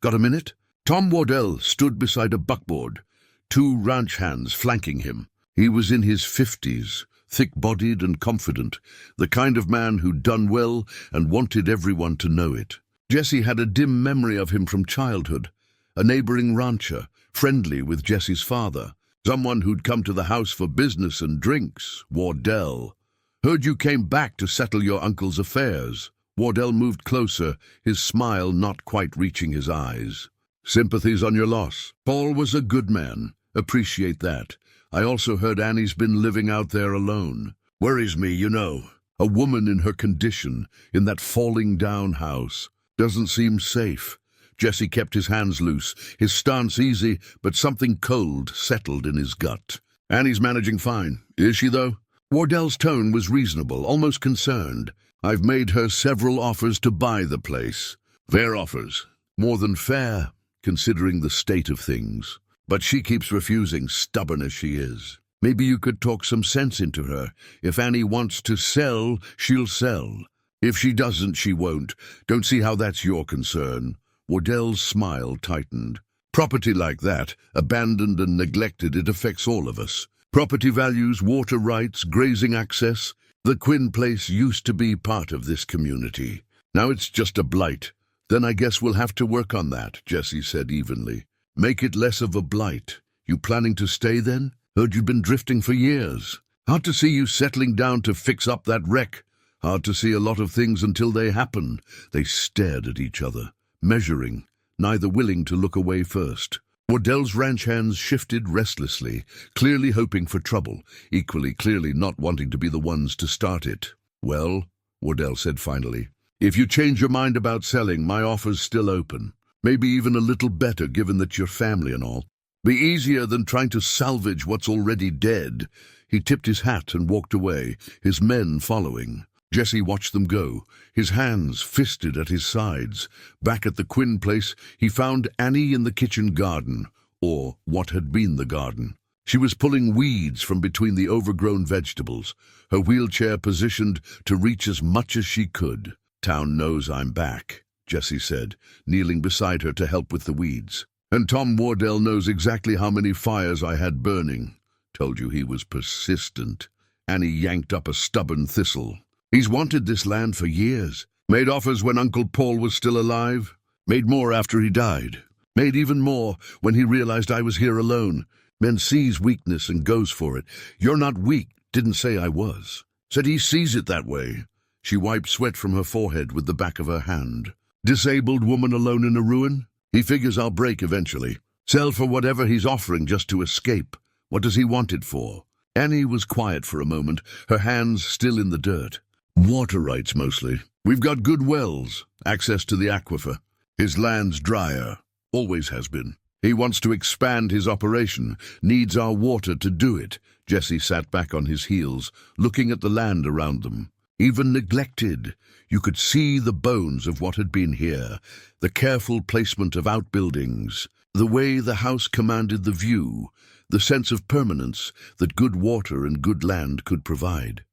got a minute? Tom Wardell stood beside a buckboard, 2 ranch hands flanking him. He was in his 50s, thick-bodied and confident, the kind of man who'd done well and wanted everyone to know it. Jesse had a dim memory of him from childhood, a neighboring rancher, friendly with Jesse's father, someone who'd come to the house for business and drinks. Wardell. Heard you came back to settle your uncle's affairs. Wardell moved closer, his smile not quite reaching his eyes. Sympathies on your loss. Paul was a good man. Appreciate that. I also heard Annie's been living out there alone. Worries me, you know. A woman in her condition, in that falling-down house. Doesn't seem safe. Jesse kept his hands loose, his stance easy, but something cold settled in his gut. Annie's managing fine. Is she, though? Wardell's tone was reasonable, almost concerned. I've made her several offers to buy the place. Fair offers. More than fair, considering the state of things. But she keeps refusing, stubborn as she is. Maybe you could talk some sense into her. If Annie wants to sell, she'll sell. If she doesn't, she won't. Don't see how that's your concern. Wardell's smile tightened. Property like that, abandoned and neglected, it affects all of us. Property values, water rights, grazing access. The Quinn place used to be part of this community. Now it's just a blight. Then I guess we'll have to work on that, Jesse said evenly. Make it less of a blight. You planning to stay then? Heard you'd been drifting for years. Hard to see you settling down to fix up that wreck. Hard to see a lot of things until they happen. They stared at each other, measuring, neither willing to look away first. Wardell's ranch hands shifted restlessly, clearly hoping for trouble, equally clearly not wanting to be the ones to start it. Well, Wardell said finally, if you change your mind about selling, my offer's still open. Maybe even a little better given that you're family and all. Be easier than trying to salvage what's already dead. He tipped his hat and walked away, his men following. Jesse watched them go, his hands fisted at his sides. Back at the Quinn place, he found Annie in the kitchen garden, or what had been the garden. She was pulling weeds from between the overgrown vegetables, her wheelchair positioned to reach as much as she could. Town knows I'm back, Jesse said, kneeling beside her to help with the weeds. And Tom Wardell knows exactly how many fires I had burning. Told you he was persistent. Annie yanked up a stubborn thistle. He's wanted this land for years. Made offers when Uncle Paul was still alive. Made more after he died. Made even more when he realized I was here alone. Men sees weakness and goes for it. You're not weak, didn't say I was. Said he sees it that way. She wiped sweat from her forehead with the back of her hand. Disabled woman alone in a ruin? He figures I'll break eventually. Sell for whatever he's offering just to escape. What does he want it for? Annie was quiet for a moment, her hands still in the dirt. Water rights mostly. We've got good wells, access to the aquifer. His land's drier, always has been. He wants to expand his operation, needs our water to do it. Jesse sat back on his heels, looking at the land around them. Even neglected, you could see the bones of what had been here, the careful placement of outbuildings, the way the house commanded the view, the sense of permanence that good water and good land could provide.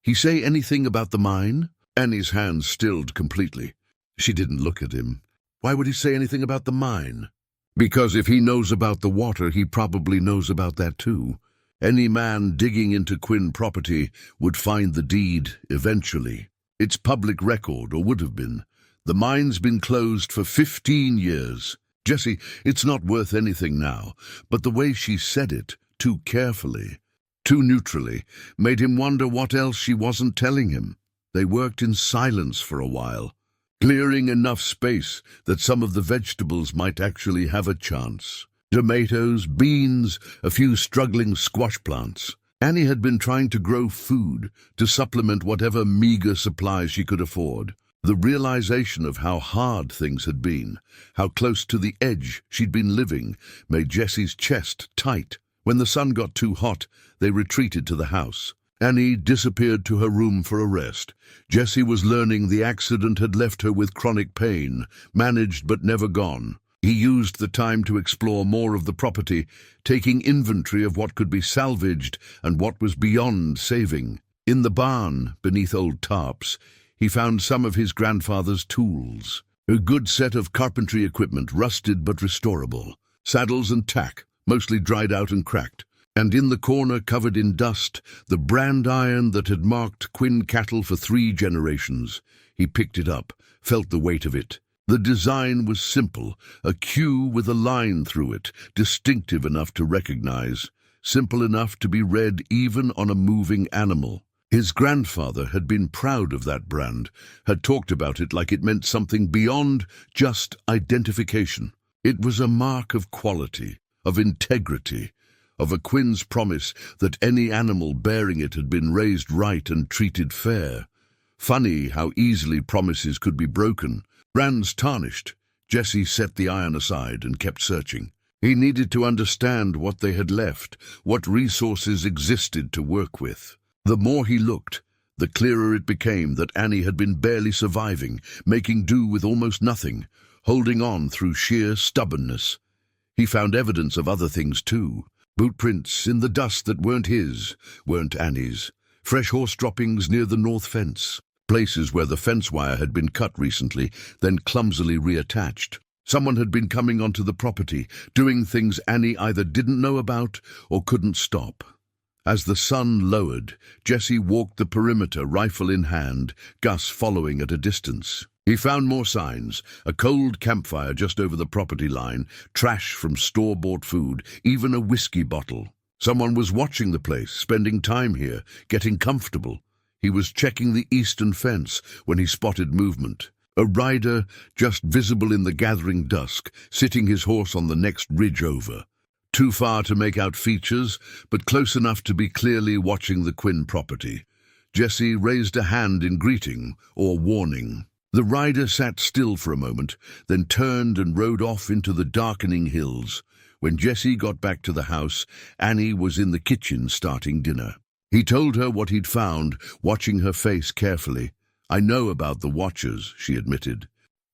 He say anything about the mine? Annie's hands stilled completely. She didn't look at him. Why would he say anything about the mine? Because if he knows about the water, he probably knows about that too. Any man digging into Quinn property would find the deed eventually. It's public record, or would have been. The mine's been closed for 15 years. Jesse, it's not worth anything now, but the way she said it, too carefully, too neutrally, made him wonder what else she wasn't telling him. They worked in silence for a while, clearing enough space that some of the vegetables might actually have a chance. Tomatoes, beans, a few struggling squash plants. Annie had been trying to grow food to supplement whatever meager supplies she could afford. The realization of how hard things had been, how close to the edge she'd been living, made Jesse's chest tight. When the sun got too hot, they retreated to the house. Annie disappeared to her room for a rest. Jesse was learning the accident had left her with chronic pain, managed but never gone. He used the time to explore more of the property, taking inventory of what could be salvaged and what was beyond saving. In the barn, beneath old tarps, he found some of his grandfather's tools. A good set of carpentry equipment, rusted but restorable. Saddles and tack, mostly dried out and cracked. And in the corner, covered in dust, the brand iron that had marked Quinn cattle for 3 generations. He picked it up, felt the weight of it. The design was simple, a Q with a line through it, distinctive enough to recognize, simple enough to be read even on a moving animal. His grandfather had been proud of that brand, had talked about it like it meant something beyond just identification. It was a mark of quality, of integrity, of a Quinn's promise that any animal bearing it had been raised right and treated fair. Funny how easily promises could be broken. Brands tarnished. Jesse set the iron aside and kept searching. He needed to understand what they had left, what resources existed to work with. The more he looked, the clearer it became that Annie had been barely surviving, making do with almost nothing, holding on through sheer stubbornness. He found evidence of other things too. Boot prints in the dust that weren't his, weren't Annie's. Fresh horse droppings near the north fence. Places where the fence wire had been cut recently, then clumsily reattached. Someone had been coming onto the property, doing things Annie either didn't know about or couldn't stop. As the sun lowered, Jesse walked the perimeter, rifle in hand, Gus following at a distance. He found more signs, a cold campfire just over the property line, trash from store-bought food, even a whiskey bottle. Someone was watching the place, spending time here, getting comfortable. He was checking the eastern fence when he spotted movement. A rider, just visible in the gathering dusk, sitting his horse on the next ridge over. Too far to make out features, but close enough to be clearly watching the Quinn property. Jesse raised a hand in greeting, or warning. The rider sat still for a moment, then turned and rode off into the darkening hills. When Jesse got back to the house, Annie was in the kitchen starting dinner. He told her what he'd found, watching her face carefully. "I know about the Watchers," she admitted.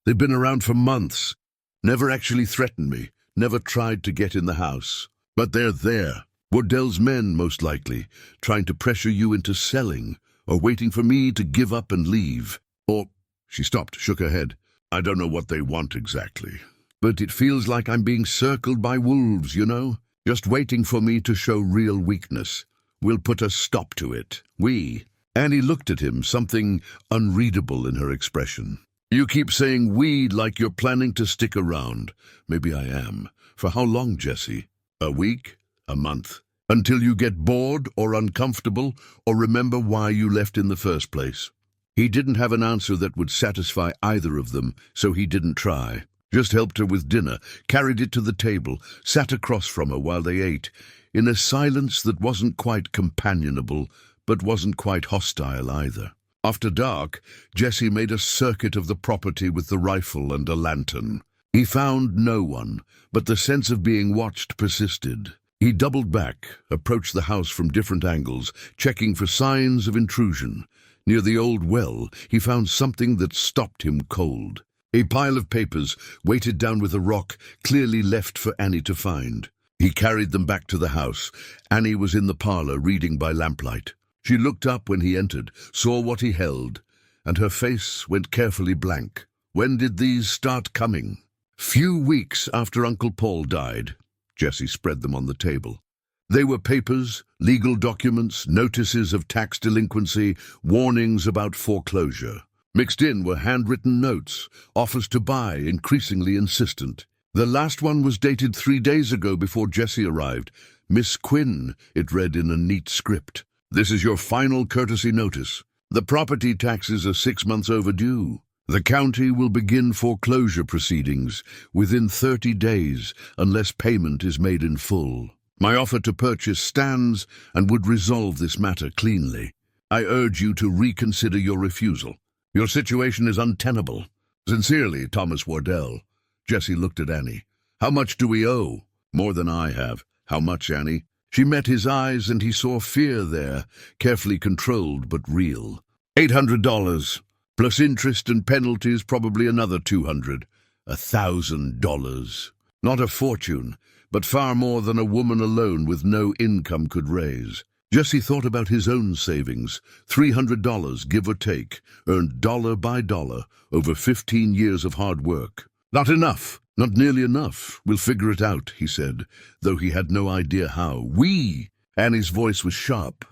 "They've been around for months. Never actually threatened me, never tried to get in the house. But they're there. Wardell's men, most likely, trying to pressure you into selling, or waiting for me to give up and leave. Or—" She stopped, shook her head. "I don't know what they want exactly. But it feels like I'm being circled by wolves, you know? Just waiting for me to show real weakness. We'll put a stop to it. We." Annie looked at him, something unreadable in her expression. "You keep saying we like you're planning to stick around. Maybe I am. For how long, Jesse? A week? A month? Until you get bored or uncomfortable or remember why you left in the first place?" He didn't have an answer that would satisfy either of them, so he didn't try. just helped her with dinner, carried it to the table, sat across from her while they ate, in a silence that wasn't quite companionable, but wasn't quite hostile either. After dark, Jesse made a circuit of the property with the rifle and a lantern. He found no one, but the sense of being watched persisted. He doubled back, approached the house from different angles, checking for signs of intrusion. Near the old well, he found something that stopped him cold. A pile of papers, weighted down with a rock, clearly left for Annie to find. He carried them back to the house. Annie was in the parlor, reading by lamplight. She looked up when he entered, saw what he held, and her face went carefully blank. When did these start coming? Few weeks after Uncle Paul died. Jesse spread them on the table. They were papers, legal documents, notices of tax delinquency, warnings about foreclosure. Mixed in were handwritten notes, offers to buy, increasingly insistent. The last one was dated 3 days ago before Jesse arrived. Miss Quinn, it read in a neat script. This is your final courtesy notice. The property taxes are 6 months overdue. The county will begin foreclosure proceedings within 30 days unless payment is made in full. My offer to purchase stands and would resolve this matter cleanly. I urge you to reconsider your refusal. Your situation is untenable. Sincerely, Thomas Wardell. Jesse looked at Annie. How much do we owe? More than I have. How much, Annie? She met his eyes and he saw fear there, carefully controlled but real. $800. Plus interest and penalties, probably another $200. $1,000. Not a fortune, but far more than a woman alone with no income could raise. Jesse thought about his own savings, $300, give or take, earned dollar by dollar over 15 years of hard work. Not enough, not nearly enough. We'll figure it out, he said, though he had no idea how. We? Annie's voice was sharp.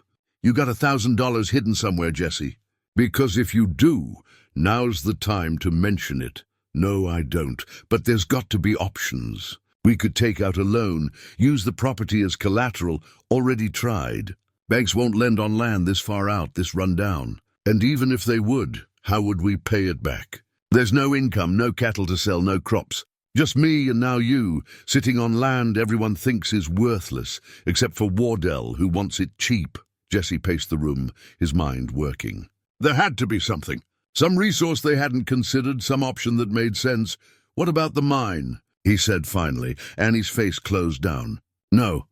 You got $1,000 hidden somewhere, Jesse. Because if you do, now's the time to mention it. No, I don't, but there's got to be options. We could take out a loan, use the property as collateral, already tried. Banks won't lend on land this far out, this rundown. And even if they would, how would we pay it back? There's no income, no cattle to sell, no crops. Just me and now you, sitting on land everyone thinks is worthless, except for Wardell, who wants it cheap. Jesse paced the room, his mind working. There had to be something. Some resource they hadn't considered, some option that made sense. What about the mine? He said finally. Annie's face closed down. No.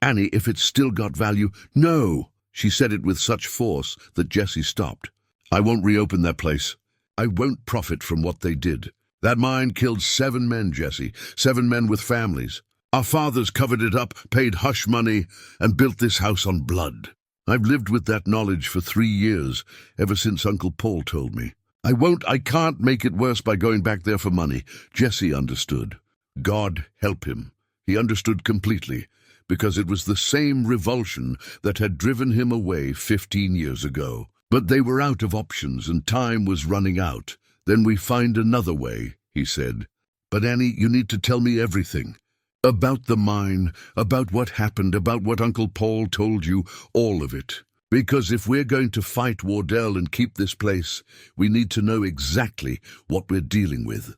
Annie, if it's still got value, no. She said it with such force that Jesse stopped. I won't reopen that place. I won't profit from what they did. That mine killed 7 men, Jesse. 7 men with families. Our fathers covered it up, paid hush money, and built this house on blood. I've lived with that knowledge for 3 years, ever since Uncle Paul told me. I can't make it worse by going back there for money. Jesse understood. God help him. He understood completely, because it was the same revulsion that had driven him away 15 years ago. But they were out of options and time was running out. Then we find another way, he said. But Annie, you need to tell me everything. About the mine, about what happened, about what Uncle Paul told you, all of it. Because if we're going to fight Wardell and keep this place, we need to know exactly what we're dealing with.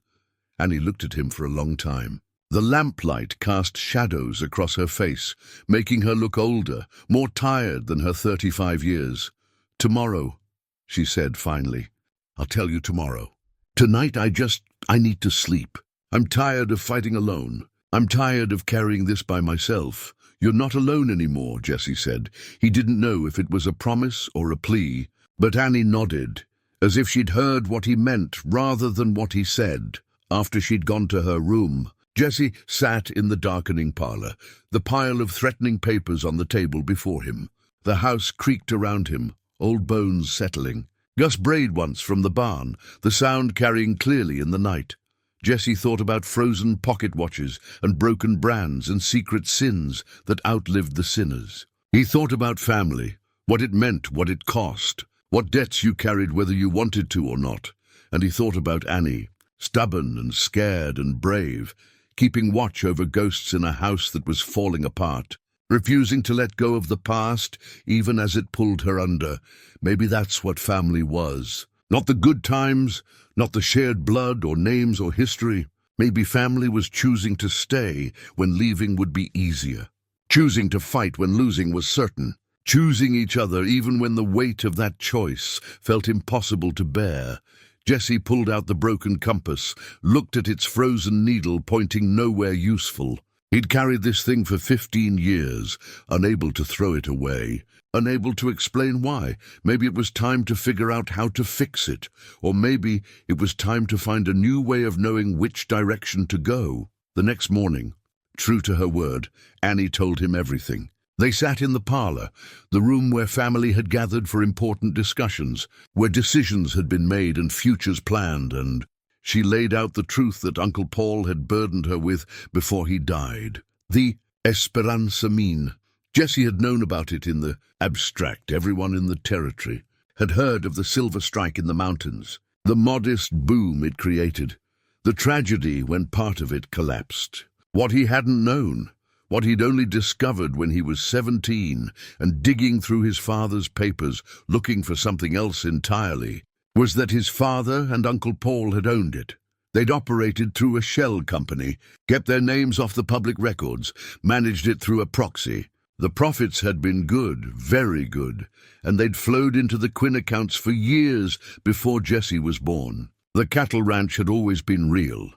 Annie looked at him for a long time. The lamplight cast shadows across her face, making her look older, more tired than her 35 years. Tomorrow, she said finally. I'll tell you tomorrow. Tonight I need to sleep. I'm tired of fighting alone. I'm tired of carrying this by myself. You're not alone anymore, Jesse said. He didn't know if it was a promise or a plea, but Annie nodded, as if she'd heard what he meant rather than what he said. After she'd gone to her room, Jesse sat in the darkening parlor, the pile of threatening papers on the table before him. The house creaked around him, old bones settling. Gus brayed once from the barn, the sound carrying clearly in the night. Jesse thought about frozen pocket watches and broken brands and secret sins that outlived the sinners. He thought about family, what it meant, what it cost, what debts you carried whether you wanted to or not. And he thought about Annie, stubborn and scared and brave, keeping watch over ghosts in a house that was falling apart, refusing to let go of the past even as it pulled her under. Maybe that's what family was. Not the good times, not the shared blood or names or history, Maybe family was choosing to stay when leaving would be easier. Choosing to fight when losing was certain. Choosing each other even when the weight of that choice felt impossible to bear. Jesse pulled out the broken compass, looked at its frozen needle pointing nowhere useful. He'd carried this thing for 15 years, unable to throw it away, unable to explain why. Maybe it was time to figure out how to fix it, or maybe it was time to find a new way of knowing which direction to go. The next morning, true to her word, Annie told him everything. They sat in the parlor, the room where family had gathered for important discussions, where decisions had been made and futures planned, and she laid out the truth that Uncle Paul had burdened her with before he died. The Esperanza Mine. Jesse had known about it in the abstract. Everyone in the territory had heard of the silver strike in the mountains, the modest boom it created, the tragedy when part of it collapsed. What he hadn't known, what he'd only discovered when he was 17 and digging through his father's papers looking for something else entirely, was that his father and Uncle Paul had owned it. They'd operated through a shell company, kept their names off the public records, managed it through a proxy. The profits had been good, very good, and they'd flowed into the Quinn accounts for years before Jesse was born. The cattle ranch had always been real,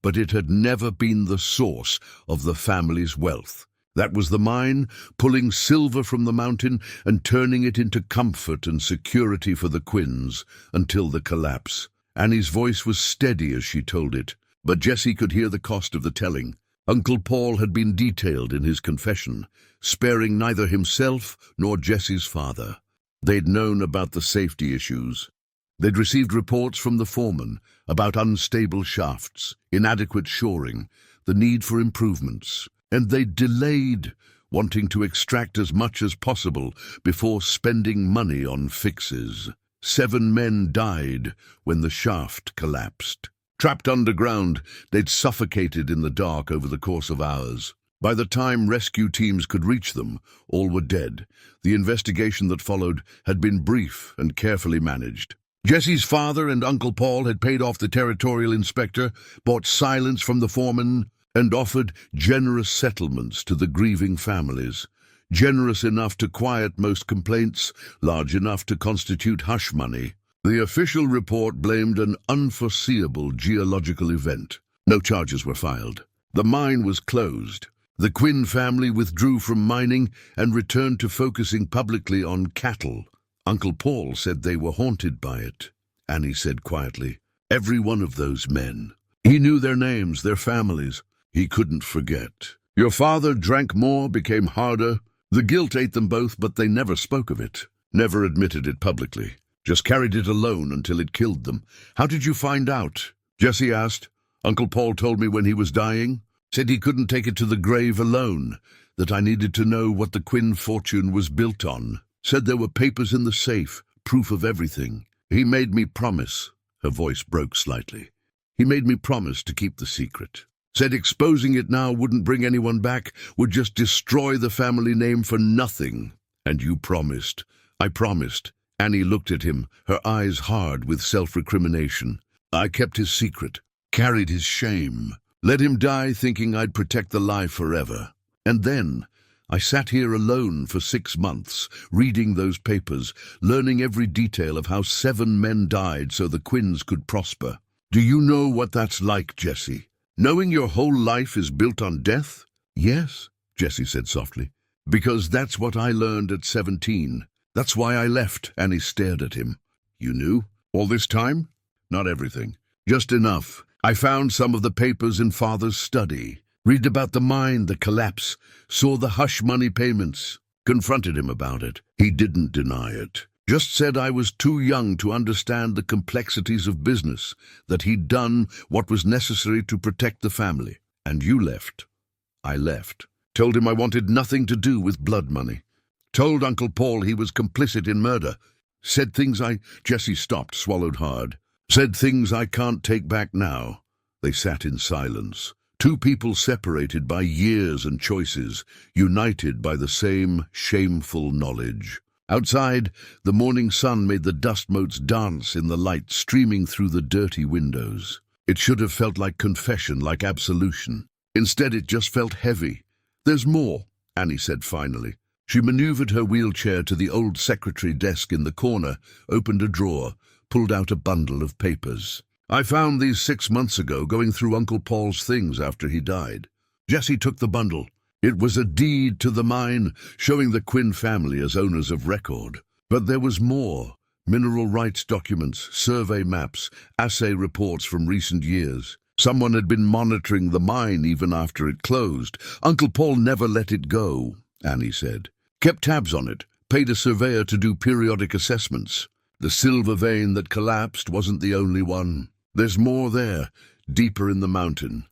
but it had never been the source of the family's wealth. That was the mine, pulling silver from the mountain and turning it into comfort and security for the Quinns until the collapse. Annie's voice was steady as she told it, but Jesse could hear the cost of the telling. Uncle Paul had been detailed in his confession, sparing neither himself nor Jesse's father. They'd known about the safety issues. They'd received reports from the foreman about unstable shafts, inadequate shoring, the need for improvements, and they'd delayed, wanting to extract as much as possible before spending money on fixes. 7 men died when the shaft collapsed. Trapped underground, they'd suffocated in the dark over the course of hours. By the time rescue teams could reach them, all were dead. The investigation that followed had been brief and carefully managed. Jesse's father and Uncle Paul had paid off the territorial inspector, bought silence from the foreman, and offered generous settlements to the grieving families. Generous enough to quiet most complaints, large enough to constitute hush money. The official report blamed an unforeseeable geological event. No charges were filed. The mine was closed. The Quinn family withdrew from mining and returned to focusing publicly on cattle. Uncle Paul said they were haunted by it. Annie said quietly, every one of those men. He knew their names, their families. He couldn't forget. Your father drank more, became harder. The guilt ate them both, but they never spoke of it, never admitted it publicly. Just carried it alone until it killed them. How did you find out? Jesse asked. Uncle Paul told me when he was dying. Said he couldn't take it to the grave alone, that I needed to know what the Quinn fortune was built on. Said there were papers in the safe, proof of everything. He made me promise. Her voice broke slightly. He made me promise to keep the secret. Said exposing it now wouldn't bring anyone back, would just destroy the family name for nothing. And you promised. I promised. Annie looked at him, her eyes hard with self-recrimination. I kept his secret, carried his shame, let him die thinking I'd protect the lie forever. And then I sat here alone for 6 months, reading those papers, learning every detail of how 7 men died so the Quinns could prosper. Do you know what that's like, Jesse? Knowing your whole life is built on death? Yes, Jesse said softly. Because that's what I learned at 17. That's why I left. Annie stared at him. You knew? All this time? Not everything. Just enough. I found some of the papers in Father's study. Read about the mine, the collapse. Saw the hush money payments. Confronted him about it. He didn't deny it. Just said I was too young to understand the complexities of business, that he'd done what was necessary to protect the family. And you left. I left. Told him I wanted nothing to do with blood money. Told Uncle Paul he was complicit in murder. Said things Jesse stopped, swallowed hard. Said things I can't take back now. They sat in silence. 2 people separated by years and choices, united by the same shameful knowledge. Outside, the morning sun made the dust motes dance in the light streaming through the dirty windows. It should have felt like confession, like absolution. Instead, it just felt heavy. "There's more," Annie said finally. She maneuvered her wheelchair to the old secretary desk in the corner, opened a drawer, pulled out a bundle of papers. "I found these 6 months ago going through Uncle Paul's things after he died." Jesse took the bundle. It was a deed to the mine, showing the Quinn family as owners of record. But there was more. Mineral rights documents, survey maps, assay reports from recent years. Someone had been monitoring the mine even after it closed. Uncle Paul never let it go, Annie said. Kept tabs on it, paid a surveyor to do periodic assessments. The silver vein that collapsed wasn't the only one. There's more there, deeper in the mountain.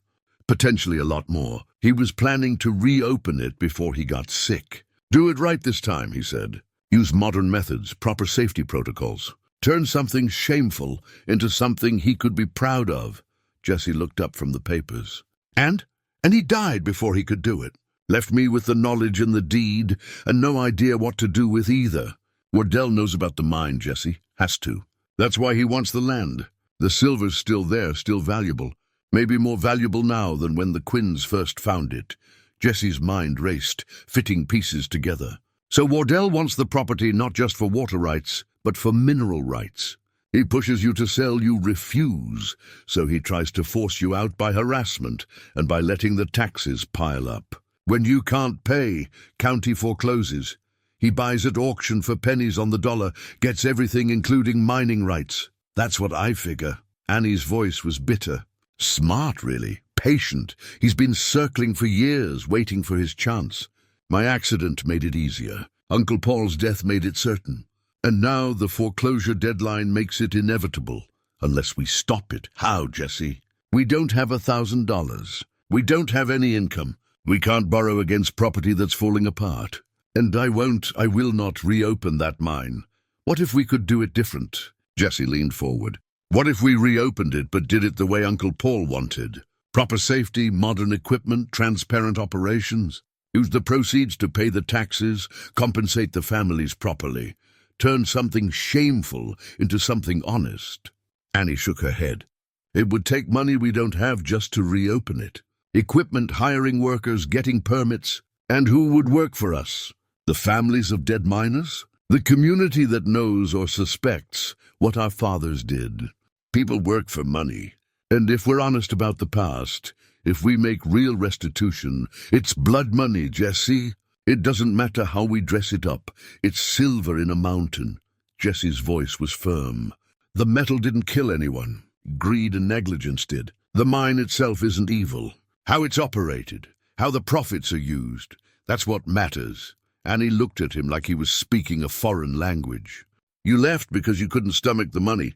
Potentially a lot more. He was planning to reopen it before he got sick. "Do it right this time," he said. "Use modern methods, proper safety protocols. Turn something shameful into something he could be proud of." Jesse looked up from the papers. And he died before he could do it. Left me with the knowledge and the deed, and no idea what to do with either. Wardell knows about the mine, Jesse. Has to. That's why he wants the land. The silver's still there, still valuable. Maybe more valuable now than when the Quinns first found it. Jesse's mind raced, fitting pieces together. So Wardell wants the property not just for water rights, but for mineral rights. He pushes you to sell, you refuse, so he tries to force you out by harassment and by letting the taxes pile up. When you can't pay, county forecloses. He buys at auction for pennies on the dollar, gets everything including mining rights. That's what I figure. Annie's voice was bitter. Smart, really. Patient. He's been circling for years, waiting for his chance. My accident made it easier. Uncle Paul's death made it certain. And now the foreclosure deadline makes it inevitable. Unless we stop it. How, Jesse? We don't have $1,000. We don't have any income. We can't borrow against property that's falling apart. And I will not reopen that mine. What if we could do it different? Jesse leaned forward. What if we reopened it but did it the way Uncle Paul wanted? Proper safety, modern equipment, transparent operations. Use the proceeds to pay the taxes, compensate the families properly. Turn something shameful into something honest. Annie shook her head. It would take money we don't have just to reopen it. Equipment, hiring workers, getting permits. And who would work for us? The families of dead miners? The community that knows or suspects what our fathers did. People work for money. And if we're honest about the past, if we make real restitution, it's blood money, Jesse. It doesn't matter how we dress it up. It's silver in a mountain. Jesse's voice was firm. The metal didn't kill anyone. Greed and negligence did. The mine itself isn't evil. How it's operated, how the profits are used, that's what matters. Annie looked at him like he was speaking a foreign language. You left because you couldn't stomach the money.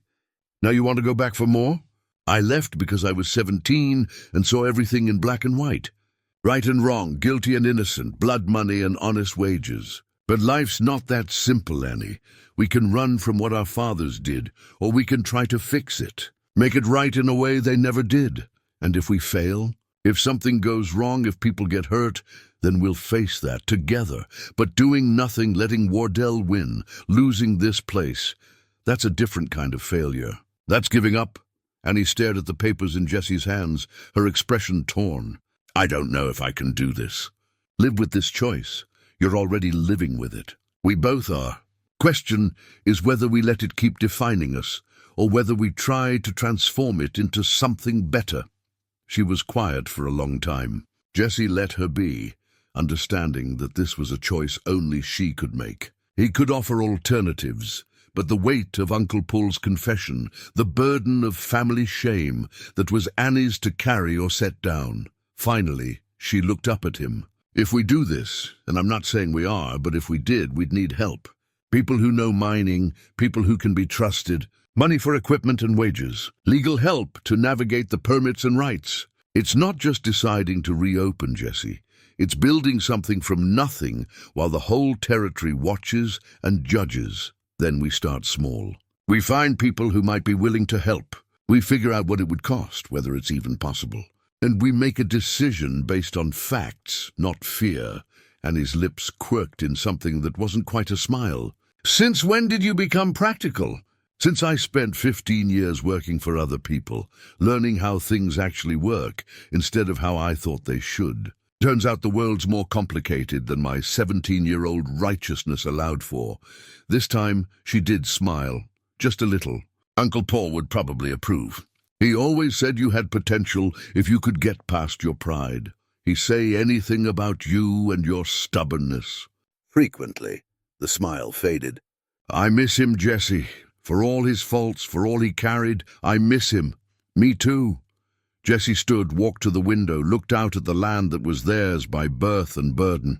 Now you want to go back for more? I left because I was 17 and saw everything in black and white. Right and wrong, guilty and innocent, blood money and honest wages. But life's not that simple, Annie. We can run from what our fathers did, or we can try to fix it. Make it right in a way they never did. And if we fail, if something goes wrong, if people get hurt, then we'll face that together. But doing nothing, letting Wardell win, losing this place, that's a different kind of failure. That's giving up. Annie stared at the papers in Jesse's hands, her expression torn. I don't know if I can do this. Live with this choice. You're already living with it. We both are. Question is whether we let it keep defining us, or whether we try to transform it into something better. She was quiet for a long time. Jesse let her be, understanding that this was a choice only she could make. He could offer alternatives, but the weight of Uncle Paul's confession, the burden of family shame that was Annie's to carry or set down. Finally, she looked up at him. If we do this, and I'm not saying we are, but if we did, we'd need help. People who know mining, people who can be trusted, money for equipment and wages, legal help to navigate the permits and rights. It's not just deciding to reopen, Jesse. It's building something from nothing while the whole territory watches and judges. Then we start small. We find people who might be willing to help. We figure out what it would cost, whether it's even possible. And we make a decision based on facts, not fear. And his lips quirked in something that wasn't quite a smile. Since when did you become practical? Since I spent 15 years working for other people, learning how things actually work instead of how I thought they should. Turns out the world's more complicated than my 17-year-old righteousness allowed for. This time, she did smile. Just a little. Uncle Paul would probably approve. He always said you had potential if you could get past your pride. He'd say anything about you and your stubbornness. Frequently, the smile faded. I miss him, Jesse. For all his faults, for all he carried, I miss him. Me too. Jesse stood, walked to the window, looked out at the land that was theirs by birth and burden.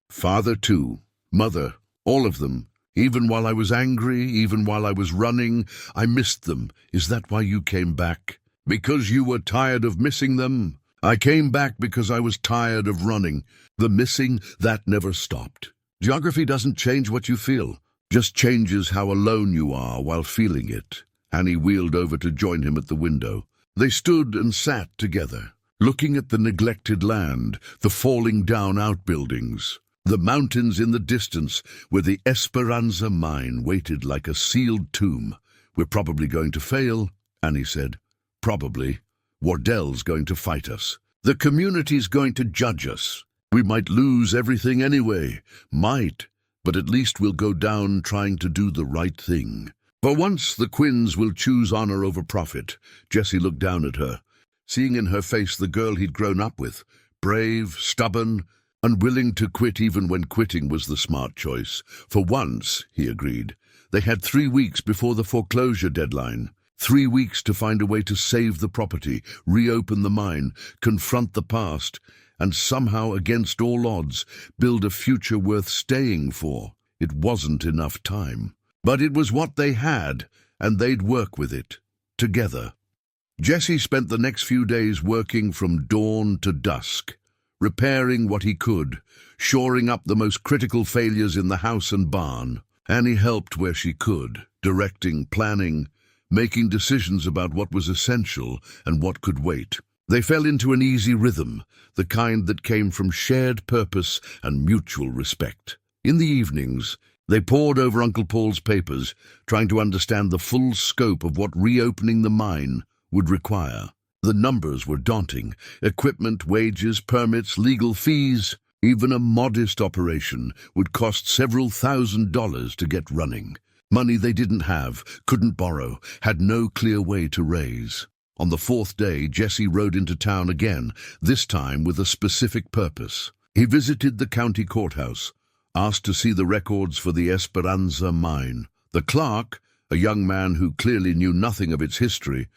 Father too, mother, all of them. Even while I was angry, even while I was running, I missed them. Is that why you came back? Because you were tired of missing them? I came back because I was tired of running. The missing, that never stopped. Geography doesn't change what you feel, just changes how alone you are while feeling it. Annie wheeled over to join him at the window. They stood and sat together, looking at the neglected land, the falling down outbuildings, the mountains in the distance where the Esperanza mine waited like a sealed tomb. We're probably going to fail, Annie said. Probably. Wardell's going to fight us. The community's going to judge us. We might lose everything anyway. Might. But at least we'll go down trying to do the right thing. For once, the Quinns will choose honor over profit. Jesse looked down at her, seeing in her face the girl he'd grown up with. Brave, stubborn, unwilling to quit even when quitting was the smart choice. For once, he agreed. They had 3 weeks before the foreclosure deadline. 3 weeks to find a way to save the property, reopen the mine, confront the past, and somehow, against all odds, build a future worth staying for. It wasn't enough time. But it was what they had, and they'd work with it, together. Jesse spent the next few days working from dawn to dusk, repairing what he could, shoring up the most critical failures in the house and barn. Annie helped where she could, directing, planning, making decisions about what was essential and what could wait. They fell into an easy rhythm, the kind that came from shared purpose and mutual respect. In the evenings, they pored over Uncle Paul's papers, trying to understand the full scope of what reopening the mine would require. The numbers were daunting. Equipment, wages, permits, legal fees. Even a modest operation would cost several $1,000s to get running. Money they didn't have, couldn't borrow, had no clear way to raise. On the 4th day, Jesse rode into town again, this time with a specific purpose. He visited the county courthouse, asked to see the records for the Esperanza mine. The clerk, a young man who clearly knew nothing of its history,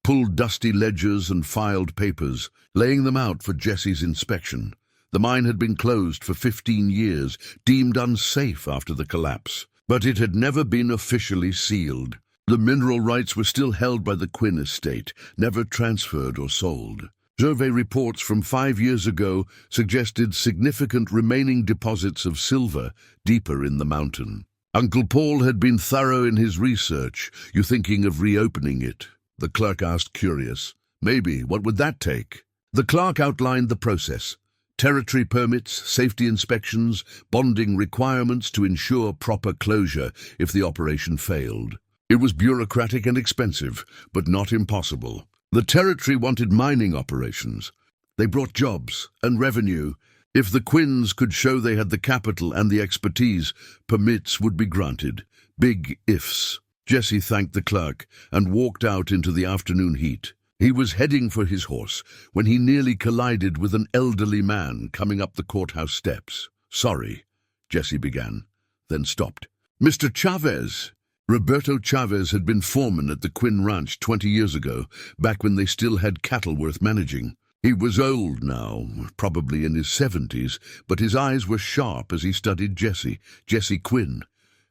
pulled dusty ledgers and filed papers, laying them out for Jesse's inspection. The mine had been closed for 15 years, deemed unsafe after the collapse, but it had never been officially sealed. The mineral rights were still held by the Quinn estate, never transferred or sold. Survey reports from 5 years ago suggested significant remaining deposits of silver deeper in the mountain. Uncle Paul had been thorough in his research. You thinking of reopening it? The clerk asked, curious. Maybe. What would that take? The clerk outlined the process. Territory permits, safety inspections, bonding requirements to ensure proper closure if the operation failed. It was bureaucratic and expensive, but not impossible. The territory wanted mining operations. They brought jobs and revenue. If the Quinns could show they had the capital and the expertise, permits would be granted. Big ifs. Jesse thanked the clerk and walked out into the afternoon heat. He was heading for his horse when he nearly collided with an elderly man coming up the courthouse steps. Sorry, Jesse began, then stopped. Mr. Chavez. Roberto Chavez had been foreman at the Quinn Ranch 20 years ago, back when they still had cattle worth managing. He was old now, probably in his 70s, but his eyes were sharp as he studied Jesse. Jesse Quinn.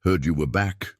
Heard you were back?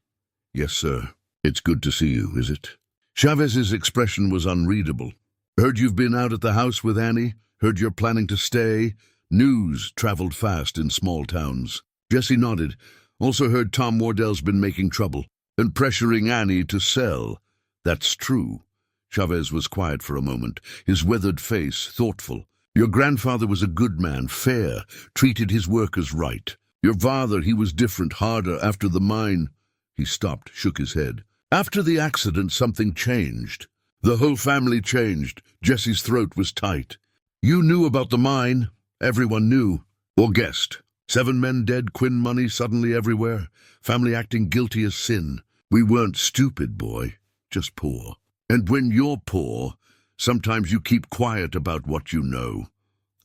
Yes, sir. It's good to see you, is it? Chavez's expression was unreadable. Heard you've been out at the house with Annie? Heard you're planning to stay? News traveled fast in small towns. Jesse nodded. Also heard Tom Wardell's been making trouble and pressuring Annie to sell. That's true. Chavez was quiet for a moment, his weathered face thoughtful. Your grandfather was a good man, fair, treated his workers right. Your father, he was different, harder after the mine. He stopped, shook his head. After the accident, something changed. The whole family changed. Jesse's throat was tight. You knew about the mine. Everyone knew. Or guessed. 7 men dead, Quinn money suddenly everywhere. Family acting guilty as sin. We weren't stupid, boy. Just poor. And when you're poor, sometimes you keep quiet about what you know.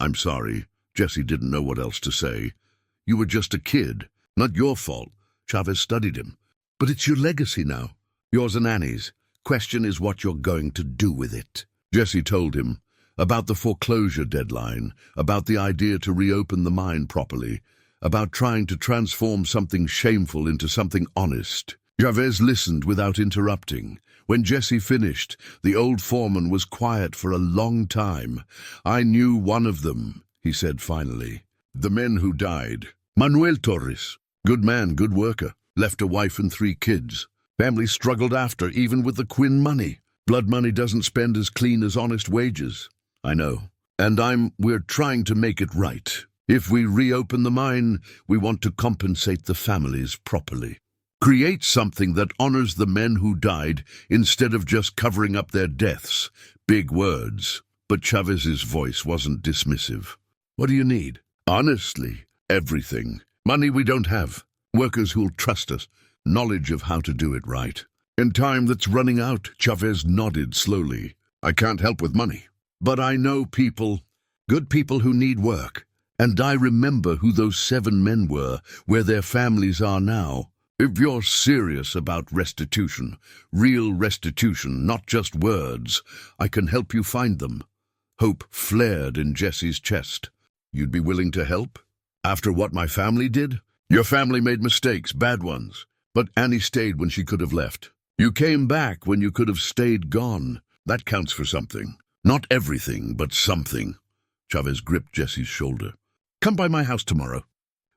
I'm sorry. Jesse didn't know what else to say. You were just a kid. Not your fault. Chavez studied him. But it's your legacy now. Yours and Annie's. Question is what you're going to do with it. Jesse told him about the foreclosure deadline, about the idea to reopen the mine properly, about trying to transform something shameful into something honest. Chavez listened without interrupting. When Jesse finished, the old foreman was quiet for a long time. I knew one of them, he said finally. The men who died. Manuel Torres. Good man, good worker. Left a wife and 3 kids. Family struggled after, even with the Quinn money. Blood money doesn't spend as clean as honest wages. I know. And we're trying to make it right. If we reopen the mine, we want to compensate the families properly. Create something that honors the men who died instead of just covering up their deaths. Big words. But Chavez's voice wasn't dismissive. What do you need? Honestly, everything. Money we don't have. Workers who'll trust us. Knowledge of how to do it right. In time that's running out, Chavez nodded slowly. I can't help with money. But I know people, good people who need work. And I remember who those 7 men were, where their families are now. If you're serious about restitution, real restitution, not just words, I can help you find them. Hope flared in Jesse's chest. You'd be willing to help? After what my family did? Your family made mistakes, bad ones. But Annie stayed when she could have left. You came back when you could have stayed gone. That counts for something. Not everything, but something. Chavez gripped Jesse's shoulder. Come by my house tomorrow.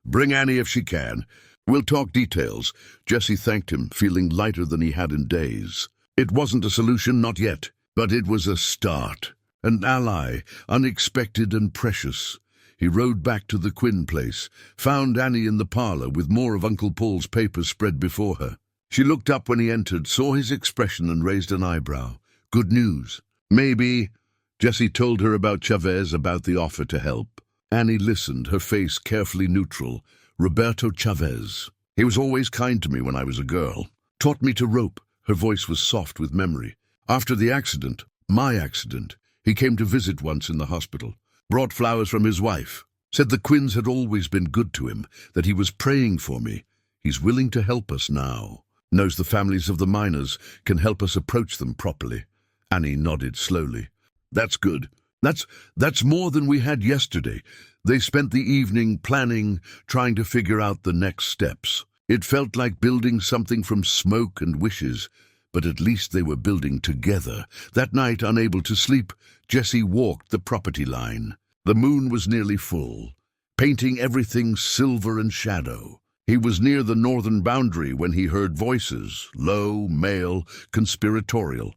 Bring Annie if she can. We'll talk details. Jesse thanked him, feeling lighter than he had in days. It wasn't a solution, not yet, but it was a start. An ally, unexpected and precious. He rode back to the Quinn place, found Annie in the parlor with more of Uncle Paul's papers spread before her. She looked up when he entered, saw his expression and raised an eyebrow. Good news. Maybe. Jesse told her about Chavez, about the offer to help. Annie listened, her face carefully neutral. Roberto Chavez. He was always kind to me when I was a girl. Taught me to rope. Her voice was soft with memory. After the accident, my accident, he came to visit once in the hospital. Brought flowers from his wife. Said the Quinns had always been good to him, that he was praying for me. He's willing to help us now. Knows the families of the miners, can help us approach them properly. Annie nodded slowly. That's good. That's more than we had yesterday. They spent the evening planning, trying to figure out the next steps. It felt like building something from smoke and wishes, but at least they were building together. That night, unable to sleep, Jesse walked the property line. The moon was nearly full, painting everything silver and shadow. He was near the northern boundary when he heard voices, low, male, conspiratorial.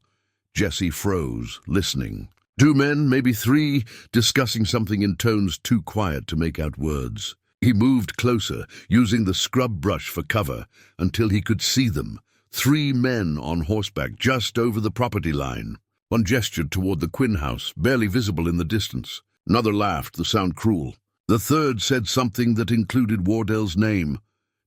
Jesse froze, listening. 2 men, maybe 3, discussing something in tones too quiet to make out words. He moved closer, using the scrub brush for cover, until he could see them. 3 men on horseback just over the property line. One gestured toward the Quinn house, barely visible in the distance. Another laughed, the sound cruel. The third said something that included Wardell's name.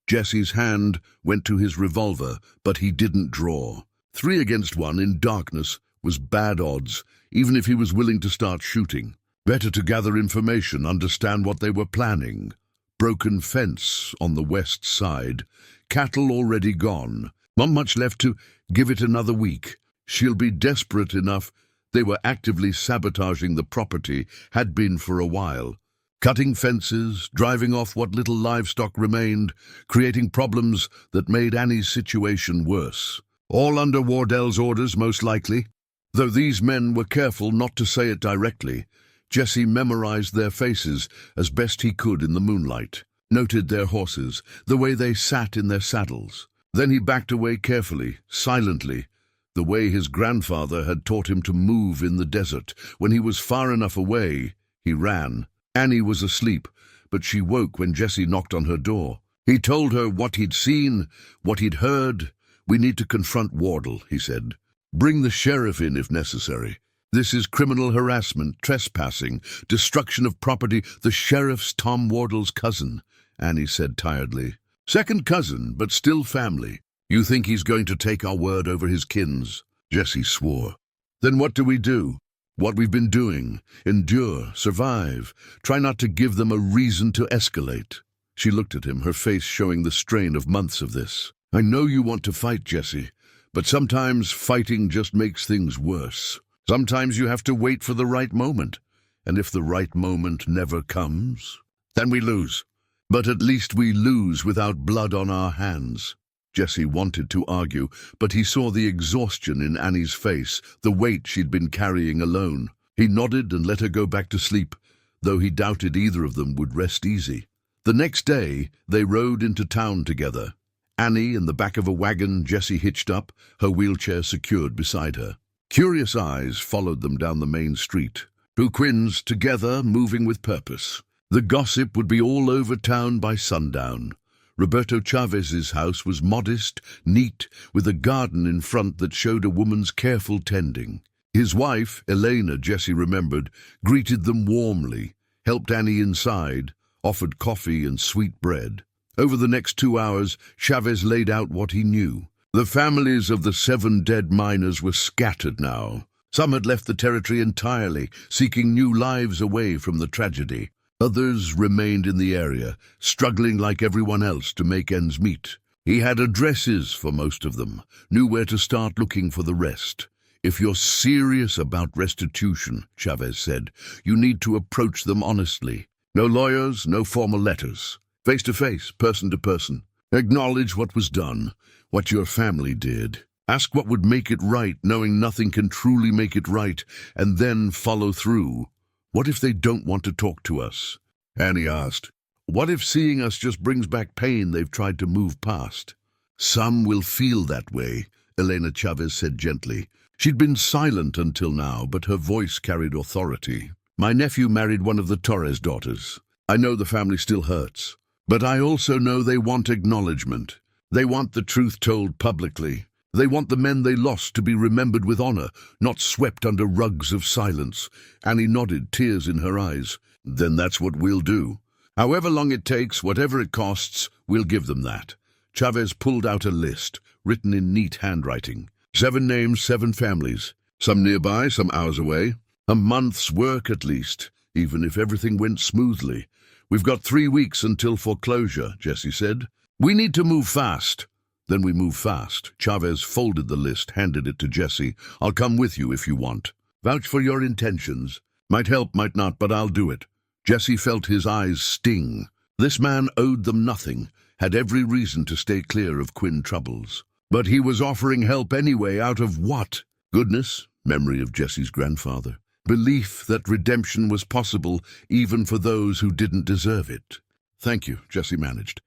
Jesse's hand went to his revolver, but he didn't draw. 3 against 1 in darkness was bad odds, even if he was willing to start shooting. Better to gather information, understand what they were planning. Broken fence on the west side. Cattle already gone. Not much left to give it another week. She'll be desperate enough. They were actively sabotaging the property, had been for a while. Cutting fences, driving off what little livestock remained, creating problems that made Annie's situation worse. All under Wardell's orders, most likely. Though these men were careful not to say it directly, Jesse memorized their faces as best he could in the moonlight, noted their horses, the way they sat in their saddles. Then he backed away carefully, silently, the way his grandfather had taught him to move in the desert. When he was far enough away, he ran. Annie was asleep, but she woke when Jesse knocked on her door. He told her what he'd seen, what he'd heard, We need to confront Wardle, he said. Bring the sheriff in if necessary. This is criminal harassment, trespassing, destruction of property. The sheriff's Tom Wardle's cousin, Annie said tiredly. Second cousin, but still family. You think he's going to take our word over his kins? Jesse swore. Then what do we do? What we've been doing. Endure, survive. Try not to give them a reason to escalate. She looked at him, her face showing the strain of months of this. I know you want to fight, Jesse, but sometimes fighting just makes things worse. Sometimes you have to wait for the right moment, and if the right moment never comes, then we lose. But at least we lose without blood on our hands. Jesse wanted to argue, but he saw the exhaustion in Annie's face, the weight she'd been carrying alone. He nodded and let her go back to sleep, though he doubted either of them would rest easy. The next day, they rode into town together. Annie in the back of a wagon, Jesse hitched up, her wheelchair secured beside her. Curious eyes followed them down the main street. Two Quinns together, moving with purpose. The gossip would be all over town by sundown. Roberto Chavez's house was modest, neat, with a garden in front that showed a woman's careful tending. His wife, Elena, Jesse remembered, greeted them warmly, helped Annie inside, offered coffee and sweet bread. Over the next 2 hours, Chavez laid out what he knew. The families of the 7 dead miners were scattered now. Some had left the territory entirely, seeking new lives away from the tragedy. Others remained in the area, struggling like everyone else to make ends meet. He had addresses for most of them, knew where to start looking for the rest. If you're serious about restitution, Chavez said, you need to approach them honestly. No lawyers, no formal letters. Face to face, person to person. Acknowledge what was done, what your family did. Ask what would make it right, knowing nothing can truly make it right, and then follow through. What if they don't want to talk to us? Annie asked. What if seeing us just brings back pain they've tried to move past? Some will feel that way, Elena Chavez said gently. She'd been silent until now, but her voice carried authority. My nephew married one of the Torres daughters. I know the family still hurts, but I also know they want acknowledgement. They want the truth told publicly. They want the men they lost to be remembered with honor, not swept under rugs of silence. Annie nodded, tears in her eyes. Then that's what we'll do. However long it takes, whatever it costs, we'll give them that. Chavez pulled out a list, written in neat handwriting. 7 names, 7 families. Some nearby, some hours away. A month's work at least, even if everything went smoothly. We've got 3 weeks until foreclosure, Jesse said. We need to move fast. Then we move fast. Chavez folded the list, handed it to Jesse. I'll come with you if you want. Vouch for your intentions. Might help, might not, but I'll do it. Jesse felt his eyes sting. This man owed them nothing, had every reason to stay clear of Quinn troubles. But he was offering help anyway, out of what? Goodness, memory of Jesse's grandfather. Belief that redemption was possible even for those who didn't deserve it. Thank you, Jesse managed.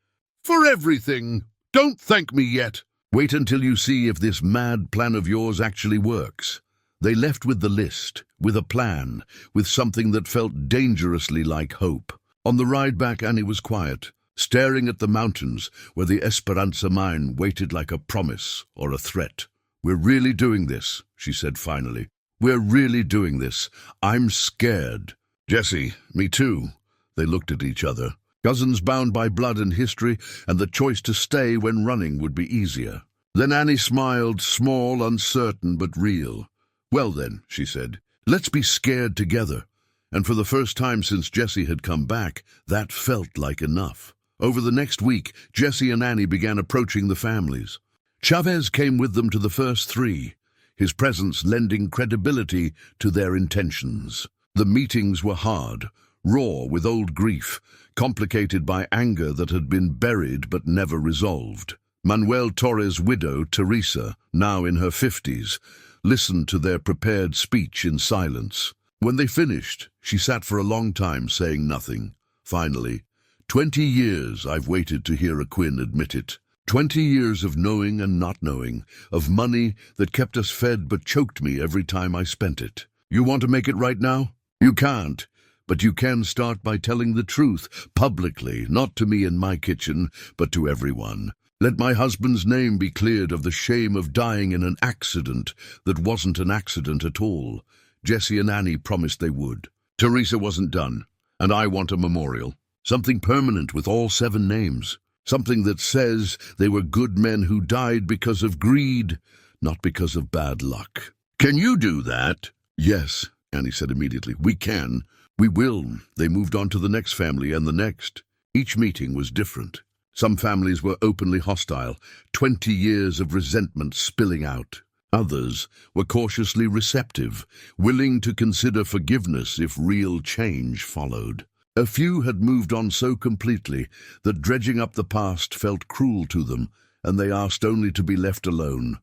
For everything! Don't thank me yet. Wait until you see if this mad plan of yours actually works. They left with the list, with a plan, with something that felt dangerously like hope. On the ride back, Annie was quiet, staring at the mountains where the Esperanza mine waited like a promise or a threat. We're really doing this, she said finally. We're really doing this. I'm scared. Jesse, me too. They looked at each other. Cousins bound by blood and history, and the choice to stay when running would be easier. Then Annie smiled, small, uncertain, but real. Well then, she said, let's be scared together. And for the first time since Jesse had come back, that felt like enough. Over the next week, Jesse and Annie began approaching the families. Chavez came with them to the first 3, his presence lending credibility to their intentions. The meetings were hard, raw with old grief, complicated by anger that had been buried but never resolved. Manuel Torres' widow, Teresa, now in her 50s, listened to their prepared speech in silence. When they finished, she sat for a long time saying nothing. Finally, 20 years I've waited to hear a Quinn admit it. 20 years of knowing and not knowing, of money that kept us fed but choked me every time I spent it. You want to make it right now? You can't. But you can start by telling the truth, publicly, not to me in my kitchen, but to everyone. Let my husband's name be cleared of the shame of dying in an accident that wasn't an accident at all. Jesse and Annie promised they would. Teresa wasn't done, and I want a memorial. Something permanent with all 7 names. Something that says they were good men who died because of greed, not because of bad luck. Can you do that? Yes, Annie said immediately. We can. We will. They moved on to the next family and the next. Each meeting was different. Some families were openly hostile, 20 years of resentment spilling out. Others were cautiously receptive, willing to consider forgiveness if real change followed. A few had moved on so completely that dredging up the past felt cruel to them, and they asked only to be left alone.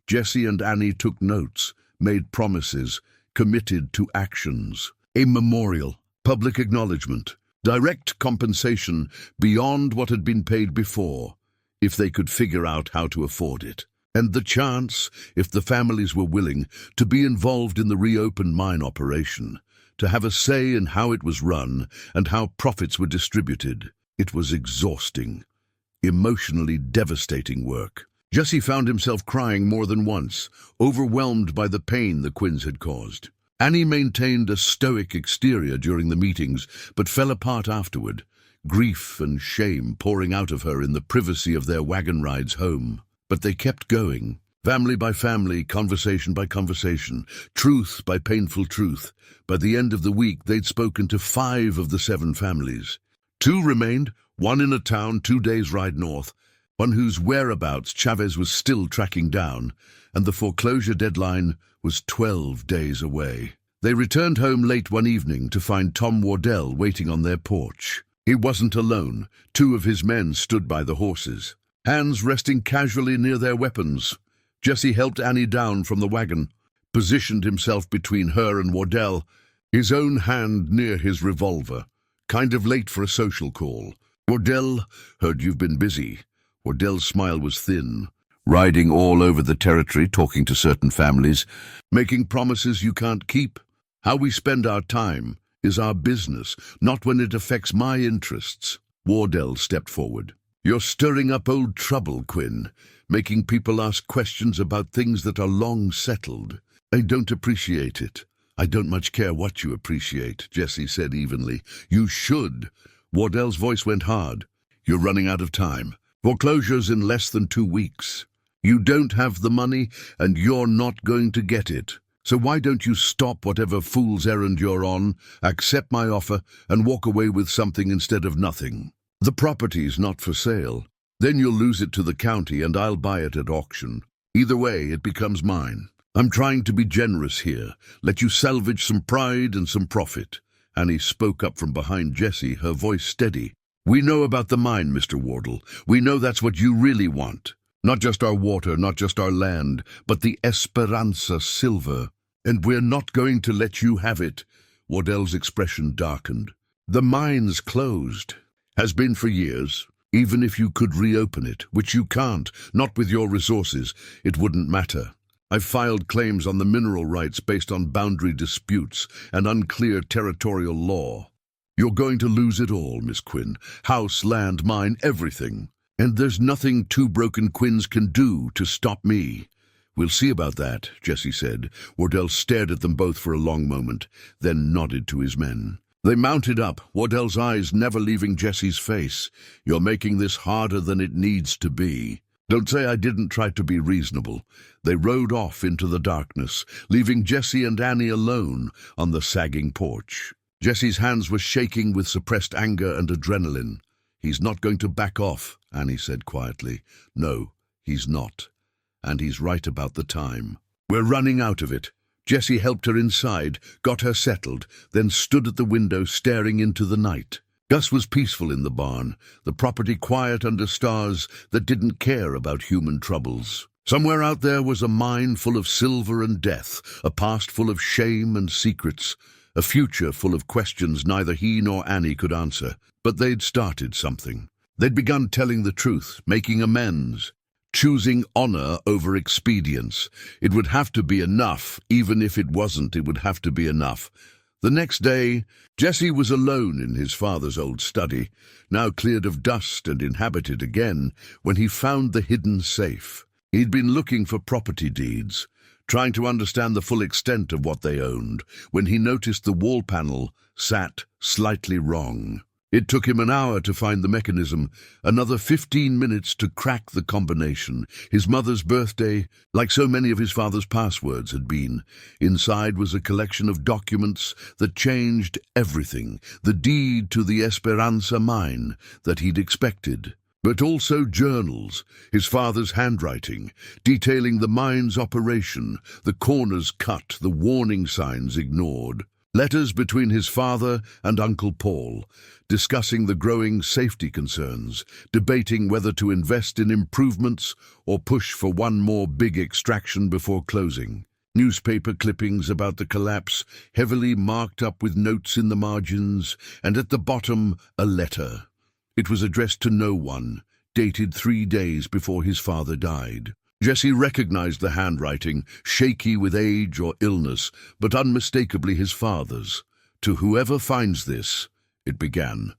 Jesse and Annie took notes, made promises, committed to actions. A memorial, public acknowledgement, direct compensation beyond what had been paid before, if they could figure out how to afford it. And the chance, if the families were willing, to be involved in the reopened mine operation, to have a say in how it was run and how profits were distributed. It was exhausting, emotionally devastating work. Jesse found himself crying more than once, overwhelmed by the pain the Quinns had caused. Annie maintained a stoic exterior during the meetings, but fell apart afterward, grief and shame pouring out of her in the privacy of their wagon rides home. But they kept going, family by family, conversation by conversation, truth by painful truth. By the end of the week, they'd spoken to 5 of the 7 families. 2 remained, one in a town 2 days' ride north, one whose whereabouts Chavez was still tracking down, and the foreclosure deadline was 12 days away. They returned home late one evening to find Tom Wardell waiting on their porch. He wasn't alone. 2 of his men stood by the horses, hands resting casually near their weapons. Jesse helped Annie down from the wagon, positioned himself between her and Wardell, his own hand near his revolver, kind of late for a social call. Wardell, heard you've been busy. Wardell's smile was thin. Riding all over the territory, talking to certain families, making promises you can't keep. How we spend our time is our business, not when it affects my interests. Wardell stepped forward. You're stirring up old trouble, Quinn, making people ask questions about things that are long settled. I don't appreciate it. I don't much care what you appreciate, Jesse said evenly. You should. Wardell's voice went hard. You're running out of time. Foreclosure's in less than 2 weeks. You don't have the money, and you're not going to get it. So why don't you stop whatever fool's errand you're on, accept my offer, and walk away with something instead of nothing? The property's not for sale. Then you'll lose it to the county, and I'll buy it at auction. Either way, it becomes mine. I'm trying to be generous here, let you salvage some pride and some profit. Annie spoke up from behind Jesse, her voice steady. We know about the mine, Mr. Wardell. We know that's what you really want. Not just our water, not just our land, but the Esperanza silver. And we're not going to let you have it. Wardell's expression darkened. The mine's closed. Has been for years. Even if you could reopen it, which you can't, not with your resources, it wouldn't matter. I've filed claims on the mineral rights based on boundary disputes and unclear territorial law. You're going to lose it all, Miss Quinn. House, land, mine, everything. And there's nothing 2 broken Quinns can do to stop me. We'll see about that, Jesse said. Wardell stared at them both for a long moment, then nodded to his men. They mounted up, Wardell's eyes never leaving Jesse's face. You're making this harder than it needs to be. Don't say I didn't try to be reasonable. They rode off into the darkness, leaving Jesse and Annie alone on the sagging porch. Jesse's hands were shaking with suppressed anger and adrenaline. He's not going to back off, Annie said quietly. No, he's not. And he's right about the time. We're running out of it. Jesse helped her inside, got her settled, then stood at the window staring into the night. Gus was peaceful in the barn, the property quiet under stars that didn't care about human troubles. Somewhere out there was a mine full of silver and death, a past full of shame and secrets, a future full of questions neither he nor Annie could answer. But they'd started something. They'd begun telling the truth, making amends, choosing honor over expedience. It would have to be enough. Even if it wasn't, it would have to be enough. The next day, Jesse was alone in his father's old study, now cleared of dust and inhabited again, when he found the hidden safe. He'd been looking for property deeds, trying to understand the full extent of what they owned, when he noticed the wall panel sat slightly wrong. It took him an hour to find the mechanism, another 15 minutes to crack the combination. His mother's birthday, like so many of his father's passwords, had been. Inside was a collection of documents that changed everything, the deed to the Esperanza mine that he'd expected. But also journals, his father's handwriting, detailing the mine's operation, the corners cut, the warning signs ignored. Letters between his father and Uncle Paul, discussing the growing safety concerns, debating whether to invest in improvements or push for one more big extraction before closing. Newspaper clippings about the collapse, heavily marked up with notes in the margins, and at the bottom a letter. It was addressed to no one, dated 3 days before his father died. Jesse recognized the handwriting, shaky with age or illness, but unmistakably his father's. "To whoever finds this," it began.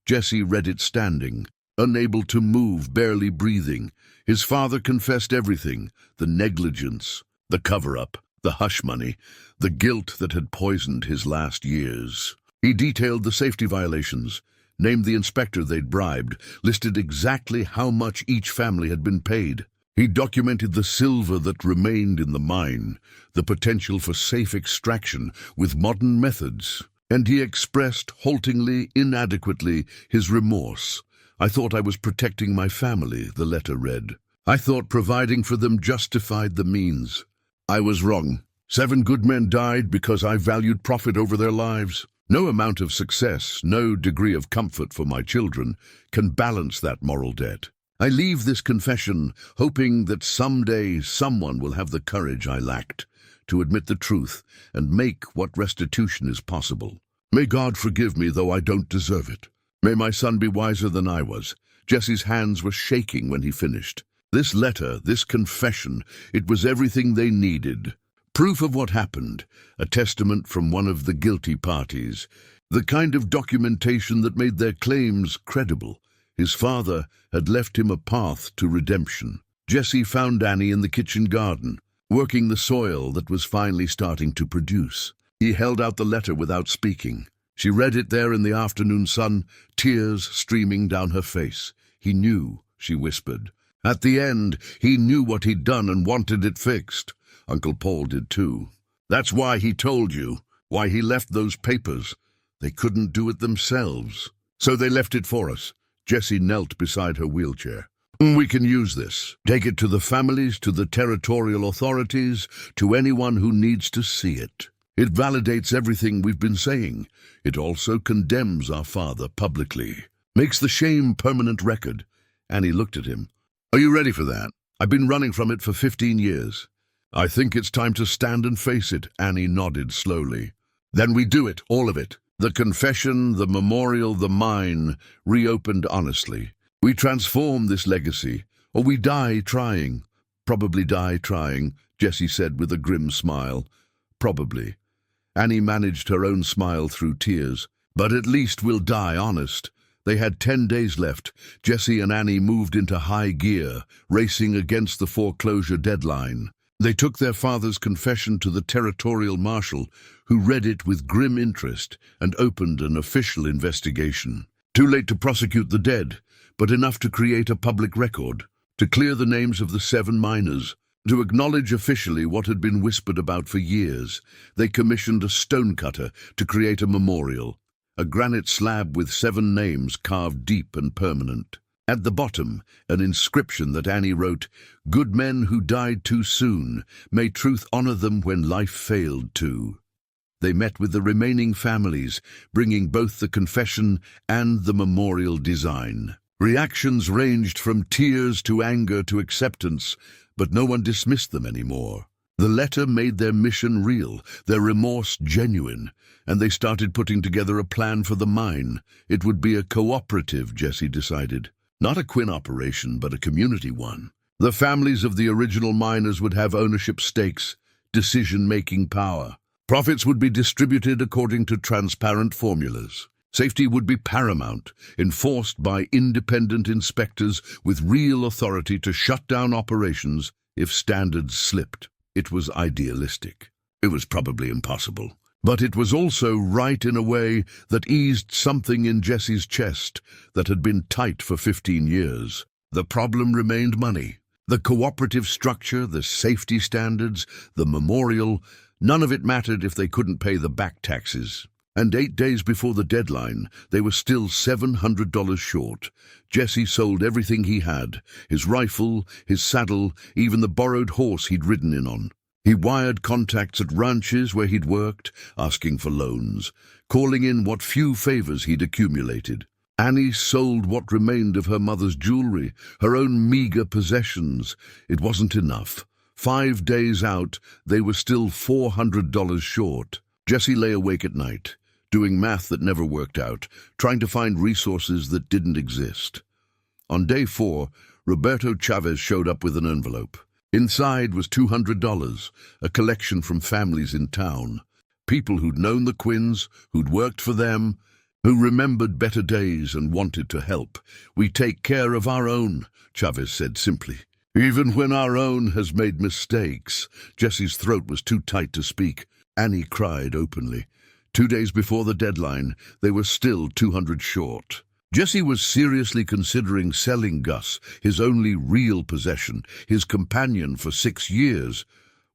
Jesse read it standing, unable to move, barely breathing. His father confessed everything: the negligence, the cover-up, the hush money, the guilt that had poisoned his last years. He detailed the safety violations, named the inspector they'd bribed, listed exactly how much each family had been paid. He documented the silver that remained in the mine, the potential for safe extraction with modern methods. And he expressed, haltingly, inadequately, his remorse. "I thought I was protecting my family," the letter read. "I thought providing for them justified the means. I was wrong. 7 good men died because I valued profit over their lives. No amount of success, no degree of comfort for my children can balance that moral debt. I leave this confession hoping that someday someone will have the courage I lacked to admit the truth and make what restitution is possible. May God forgive me, though I don't deserve it. May my son be wiser than I was." Jesse's hands were shaking when he finished. This letter, this confession, it was everything they needed. Proof of what happened, a testament from one of the guilty parties, the kind of documentation that made their claims credible. His father had left him a path to redemption. Jesse found Annie in the kitchen garden, working the soil that was finally starting to produce. He held out the letter without speaking. She read it there in the afternoon sun, tears streaming down her face. "He knew," she whispered. "At the end, he knew what he'd done and wanted it fixed. Uncle Paul did too. That's why he told you, why he left those papers. They couldn't do it themselves. So they left it for us." Jesse knelt beside her wheelchair. "We can use this. Take it to the families, to the territorial authorities, to anyone who needs to see it. It validates everything we've been saying. It also condemns our father publicly. Makes the shame permanent record." Annie looked at him. "Are you ready for that? I've been running from it for 15 years. "I think it's time to stand and face it," Annie nodded slowly. "Then we do it, all of it. The confession, the memorial, the mine, reopened honestly. We transform this legacy, or we die trying." "Probably die trying," Jesse said with a grim smile. "Probably." Annie managed her own smile through tears. "But at least we'll die honest." They had 10 days left. Jesse and Annie moved into high gear, racing against the foreclosure deadline. They took their father's confession to the territorial marshal, who read it with grim interest and opened an official investigation. Too late to prosecute the dead, but enough to create a public record, to clear the names of the 7 miners, to acknowledge officially what had been whispered about for years. They commissioned a stonecutter to create a memorial, a granite slab with 7 names carved deep and permanent. At the bottom, an inscription that Annie wrote, "Good men who died too soon, may truth honor them when life failed to." They met with the remaining families, bringing both the confession and the memorial design. Reactions ranged from tears to anger to acceptance, but no one dismissed them anymore. The letter made their mission real, their remorse genuine, and they started putting together a plan for the mine. It would be a cooperative, Jesse decided. Not a Quinn operation, but a community one. The families of the original miners would have ownership stakes, decision-making power. Profits would be distributed according to transparent formulas. Safety would be paramount, enforced by independent inspectors with real authority to shut down operations if standards slipped. It was idealistic. It was probably impossible. But it was also right in a way that eased something in Jesse's chest that had been tight for 15 years. The problem remained money. The cooperative structure, the safety standards, the memorial, none of it mattered if they couldn't pay the back taxes. And 8 days before the deadline, they were still $700 short. Jesse sold everything he had, his rifle, his saddle, even the borrowed horse he'd ridden in on. He wired contacts at ranches where he'd worked, asking for loans, calling in what few favors he'd accumulated. Annie sold what remained of her mother's jewelry, her own meager possessions. It wasn't enough. 5 days out, they were still $400 short. Jesse lay awake at night, doing math that never worked out, trying to find resources that didn't exist. On day 4, Roberto Chavez showed up with an envelope. Inside was $200, a collection from families in town. People who'd known the Quinns, who'd worked for them, who remembered better days and wanted to help. "We take care of our own," Chavez said simply. "Even when our own has made mistakes." Jesse's throat was too tight to speak. Annie cried openly. 2 days before the deadline, they were still $200 short. Jesse was seriously considering selling Gus, his only real possession, his companion for 6 years,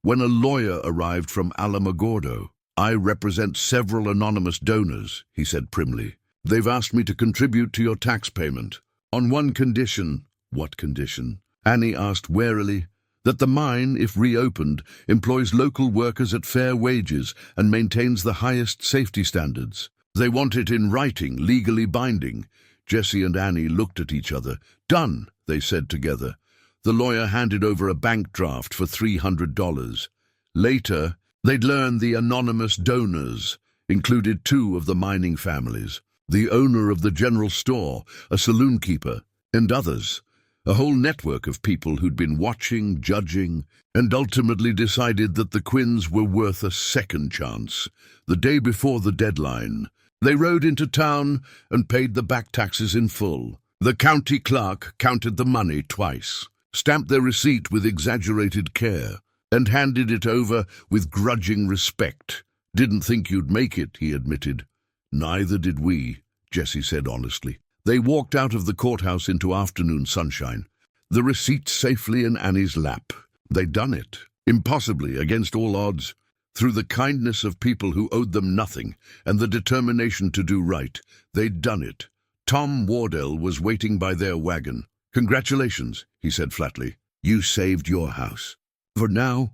when a lawyer arrived from Alamogordo. "I represent several anonymous donors," he said primly. "They've asked me to contribute to your tax payment. On one condition." "What condition?" Annie asked warily. "That the mine, if reopened, employs local workers at fair wages and maintains the highest safety standards. They want it in writing, legally binding." Jesse and Annie looked at each other. "Done," they said together. The lawyer handed over a bank draft for $300. Later, they'd learned the anonymous donors included 2 of the mining families, the owner of the general store, a saloon keeper, and others. A whole network of people who'd been watching, judging, and ultimately decided that the Quinns were worth a second chance. The day before the deadline, they rode into town and paid the back taxes in full. The county clerk counted the money twice, stamped their receipt with exaggerated care, and handed it over with grudging respect. "Didn't think you'd make it," he admitted. "Neither did we," Jesse said honestly. They walked out of the courthouse into afternoon sunshine, the receipt safely in Annie's lap. They'd done it, impossibly, against all odds. Through the kindness of people who owed them nothing and the determination to do right, they'd done it. Tom Wardell was waiting by their wagon. "Congratulations," he said flatly. "You saved your house." For now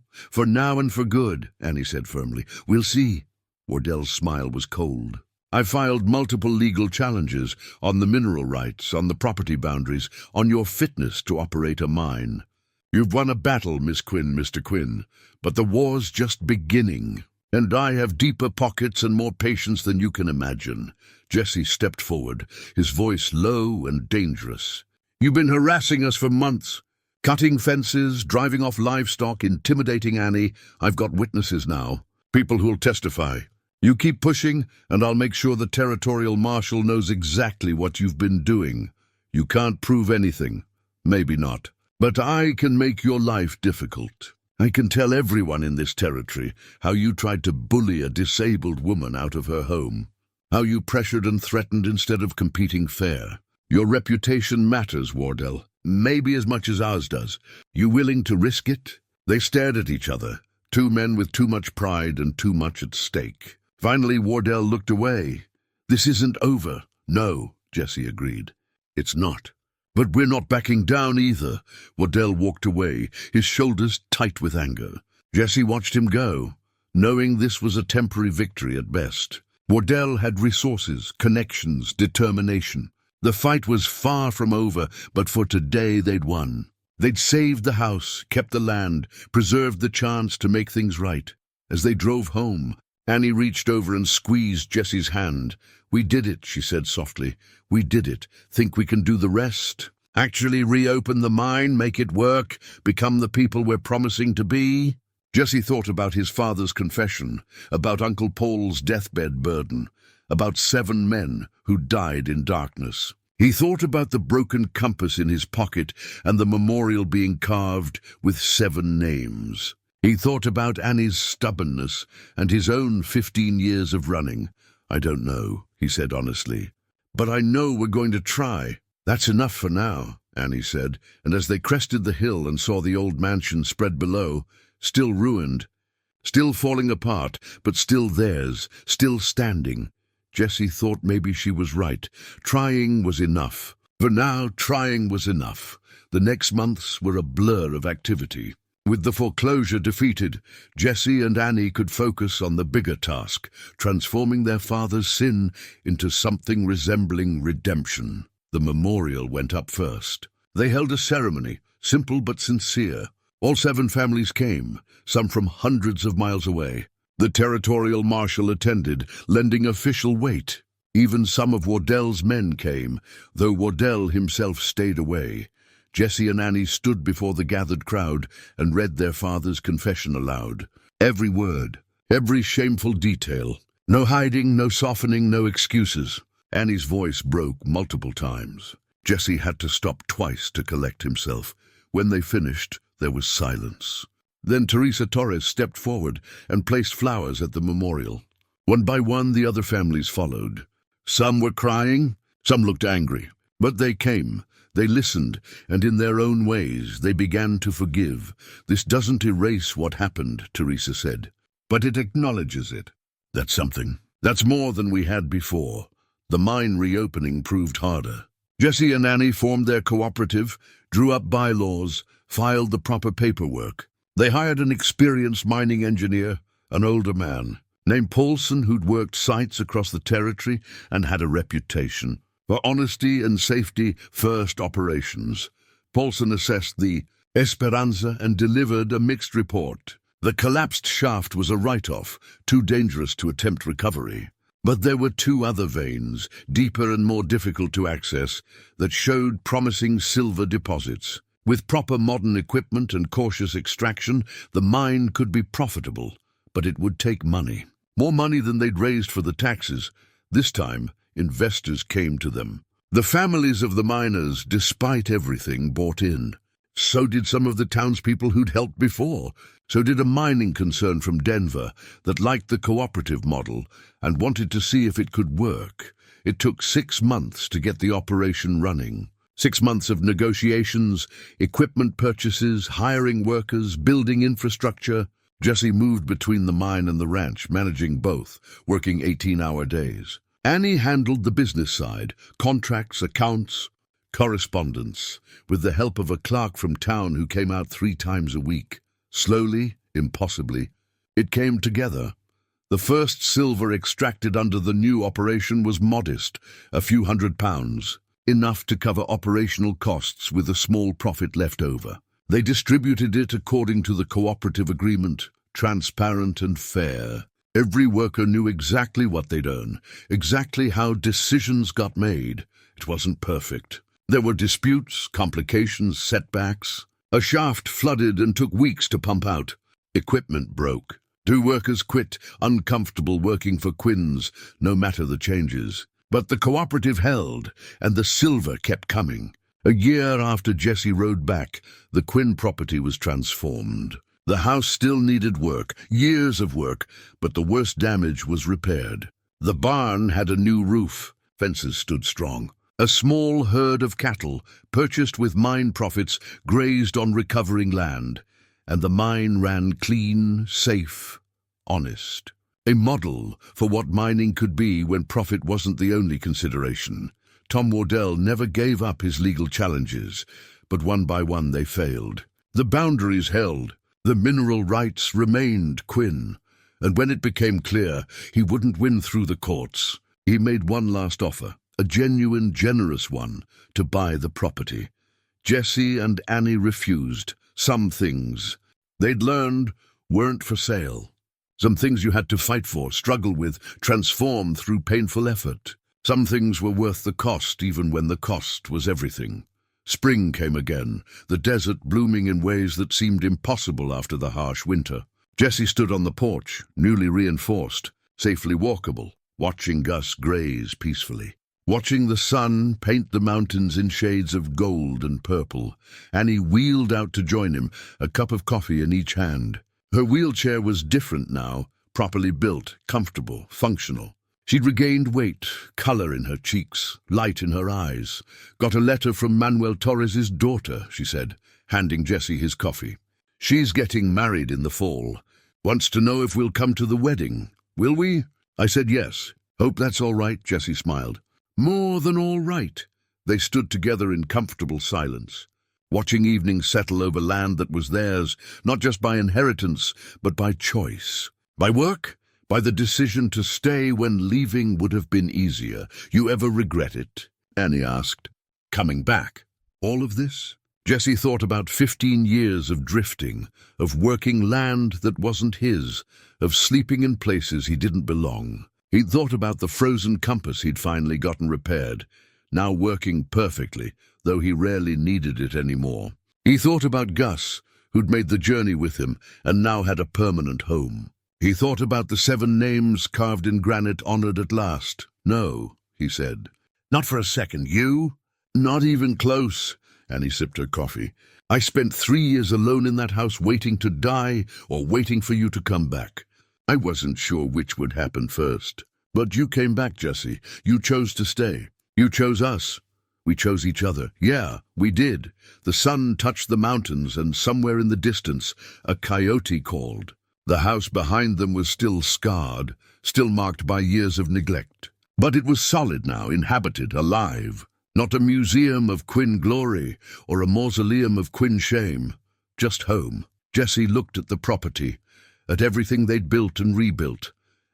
and for good," Annie said firmly. "We'll see." Wardell's smile was cold. "I filed multiple legal challenges on the mineral rights, on the property boundaries, on your fitness to operate a mine. You've won a battle, Miss Quinn, Mr. Quinn, but the war's just beginning. And I have deeper pockets and more patience than you can imagine." Jesse stepped forward, his voice low and dangerous. "You've been harassing us for months, cutting fences, driving off livestock, intimidating Annie. I've got witnesses now, people who'll testify. You keep pushing, and I'll make sure the territorial marshal knows exactly what you've been doing. You can't prove anything. Maybe not. But I can make your life difficult. I can tell everyone in this territory how you tried to bully a disabled woman out of her home, how you pressured and threatened instead of competing fair. Your reputation matters, Wardell, maybe as much as ours does. You willing to risk it?" They stared at each other, 2 men with too much pride and too much at stake. Finally, Wardell looked away. "This isn't over." "No," Jesse agreed. "It's not. But we're not backing down either." Wardell walked away, his shoulders tight with anger. Jesse watched him go, knowing this was a temporary victory at best. Wardell had resources, connections, determination. The fight was far from over, but for today they'd won. They'd saved the house, kept the land, preserved the chance to make things right. As they drove home, Annie reached over and squeezed Jesse's hand. "We did it," she said softly. "We did it. Think we can do the rest? Actually reopen the mine, make it work, become the people we're promising to be?" Jesse thought about his father's confession, about Uncle Paul's deathbed burden, about 7 men who died in darkness. He thought about the broken compass in his pocket and the memorial being carved with 7 names. He thought about Annie's stubbornness and his own 15 years of running. "I don't know," he said honestly, "but I know we're going to try." "That's enough for now," Annie said, and as they crested the hill and saw the old mansion spread below, still ruined, still falling apart, but still theirs, still standing, Jesse thought maybe she was right. Trying was enough. For now, trying was enough. The next months were a blur of activity. With the foreclosure defeated, Jesse and Annie could focus on the bigger task, transforming their father's sin into something resembling redemption. The memorial went up first. They held a ceremony, simple but sincere. All 7 families came, some from hundreds of miles away. The territorial marshal attended, lending official weight. Even some of Wardell's men came, though Wardell himself stayed away. Jesse and Annie stood before the gathered crowd and read their father's confession aloud. Every word, every shameful detail. No hiding, no softening, no excuses. Annie's voice broke multiple times. Jesse had to stop twice to collect himself. When they finished, there was silence. Then Teresa Torres stepped forward and placed flowers at the memorial. One by one, the other families followed. Some were crying, some looked angry. But they came, they listened, and in their own ways they began to forgive. "This doesn't erase what happened," Teresa said, "but it acknowledges it." That's something. That's more than we had before. The mine reopening proved harder. Jesse and Annie formed their cooperative, drew up bylaws, filed the proper paperwork. They hired an experienced mining engineer, an older man, named Paulson, who'd worked sites across the territory and had a reputation for honesty and safety first operations. Paulson assessed the Esperanza and delivered a mixed report. The collapsed shaft was a write-off, too dangerous to attempt recovery. But there were 2 other veins, deeper and more difficult to access, that showed promising silver deposits. With proper modern equipment and cautious extraction, the mine could be profitable, but it would take money. More money than they'd raised for the taxes. This time, investors came to them. The families of the miners, despite everything, bought in. So did some of the townspeople who'd helped before. So did a mining concern from Denver that liked the cooperative model and wanted to see if it could work. It took 6 months to get the operation running. 6 months of negotiations, equipment purchases, hiring workers, building infrastructure. Jesse moved between the mine and the ranch, managing both, working 18-hour days. Annie handled the business side, contracts, accounts, correspondence, with the help of a clerk from town who came out 3 times a week. Slowly, impossibly, it came together. The first silver extracted under the new operation was modest, a few £100, enough to cover operational costs with a small profit left over. They distributed it according to the cooperative agreement, transparent and fair. Every worker knew exactly what they'd earn, exactly how decisions got made. It wasn't perfect. There were disputes, complications, setbacks. A shaft flooded and took weeks to pump out. Equipment broke. 2 workers quit, uncomfortable working for Quinn's, no matter the changes. But the cooperative held, and the silver kept coming. A year after Jesse rode back, the Quinn property was transformed. The house still needed work, years of work, but the worst damage was repaired. The barn had a new roof. Fences stood strong. A small herd of cattle, purchased with mine profits, grazed on recovering land, and the mine ran clean, safe, honest. A model for what mining could be when profit wasn't the only consideration. Tom Wardell never gave up his legal challenges, but one by one they failed. The boundaries held, the mineral rights remained Quinn, and when it became clear he wouldn't win through the courts, he made one last offer. A genuine, generous one, to buy the property. Jesse and Annie refused. Some things they'd learned weren't for sale. Some things you had to fight for, struggle with, transform through painful effort. Some things were worth the cost, even when the cost was everything. Spring came again, the desert blooming in ways that seemed impossible after the harsh winter. Jesse stood on the porch, newly reinforced, safely walkable, watching Gus graze peacefully. Watching the sun paint the mountains in shades of gold and purple, Annie wheeled out to join him, a cup of coffee in each hand. Her wheelchair was different now, properly built, comfortable, functional. She'd regained weight, color in her cheeks, light in her eyes. "Got a letter from Manuel Torres's daughter," she said, handing Jesse his coffee. "She's getting married in the fall. Wants to know if we'll come to the wedding. Will we?" I said yes. "Hope that's all right," Jesse smiled. "More than all right." They stood together in comfortable silence, watching evening settle over land that was theirs, not just by inheritance, but by choice. By work? By the decision to stay when leaving would have been easier. "You ever regret it?" Annie asked. "Coming back? All of this?" Jesse thought about 15 years of drifting, of working land that wasn't his, of sleeping in places he didn't belong. He'd thought about the frozen compass he'd finally gotten repaired, now working perfectly, though he rarely needed it anymore. He thought about Gus, who'd made the journey with him and now had a permanent home. He thought about the 7 names carved in granite honored at last. "No," he said. "Not for a second. You?" "Not even close." Annie sipped her coffee. "I spent 3 years alone in that house waiting to die or waiting for you to come back. I wasn't sure which would happen first. But you came back, Jesse. You chose to stay. You chose us. We chose each other. Yeah, we did." The sun touched the mountains, and somewhere in the distance, a coyote called. The house behind them was still scarred, still marked by years of neglect. But it was solid now, inhabited, alive. Not a museum of Quinn glory or a mausoleum of Quinn shame. Just home. Jesse looked at the property, at everything they'd built and rebuilt,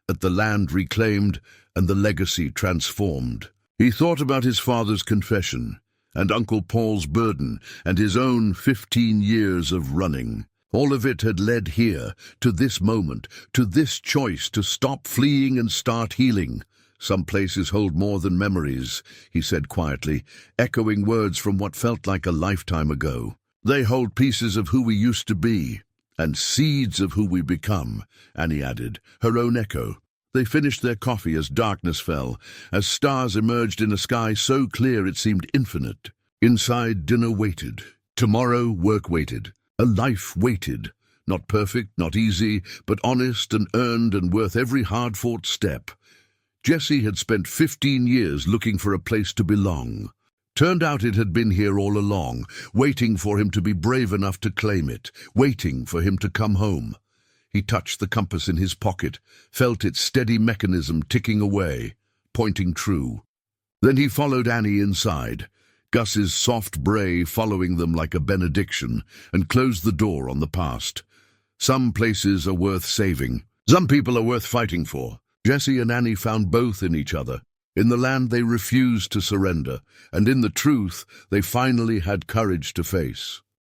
at the land reclaimed and the legacy transformed. He thought about his father's confession, and Uncle Paul's burden, and his own 15 years of running. All of it had led here, to this moment, to this choice to stop fleeing and start healing. "Some places hold more than memories," he said quietly, echoing words from what felt like a lifetime ago. "They hold pieces of who we used to be, and seeds of who we become," Annie added, her own echo. They finished their coffee as darkness fell, as stars emerged in a sky so clear it seemed infinite. Inside, dinner waited. Tomorrow, work waited. A life waited. Not perfect, not easy, but honest and earned and worth every hard-fought step. Jesse had spent 15 years looking for a place to belong. Turned out it had been here all along, waiting for him to be brave enough to claim it, waiting for him to come home. He touched the compass in his pocket, felt its steady mechanism ticking away, pointing true. Then he followed Annie inside, Gus's soft bray following them like a benediction, and closed the door on the past. Some places are worth saving. Some people are worth fighting for. Jesse and Annie found both in each other, in the land they refused to surrender, and in the truth they finally had courage to face.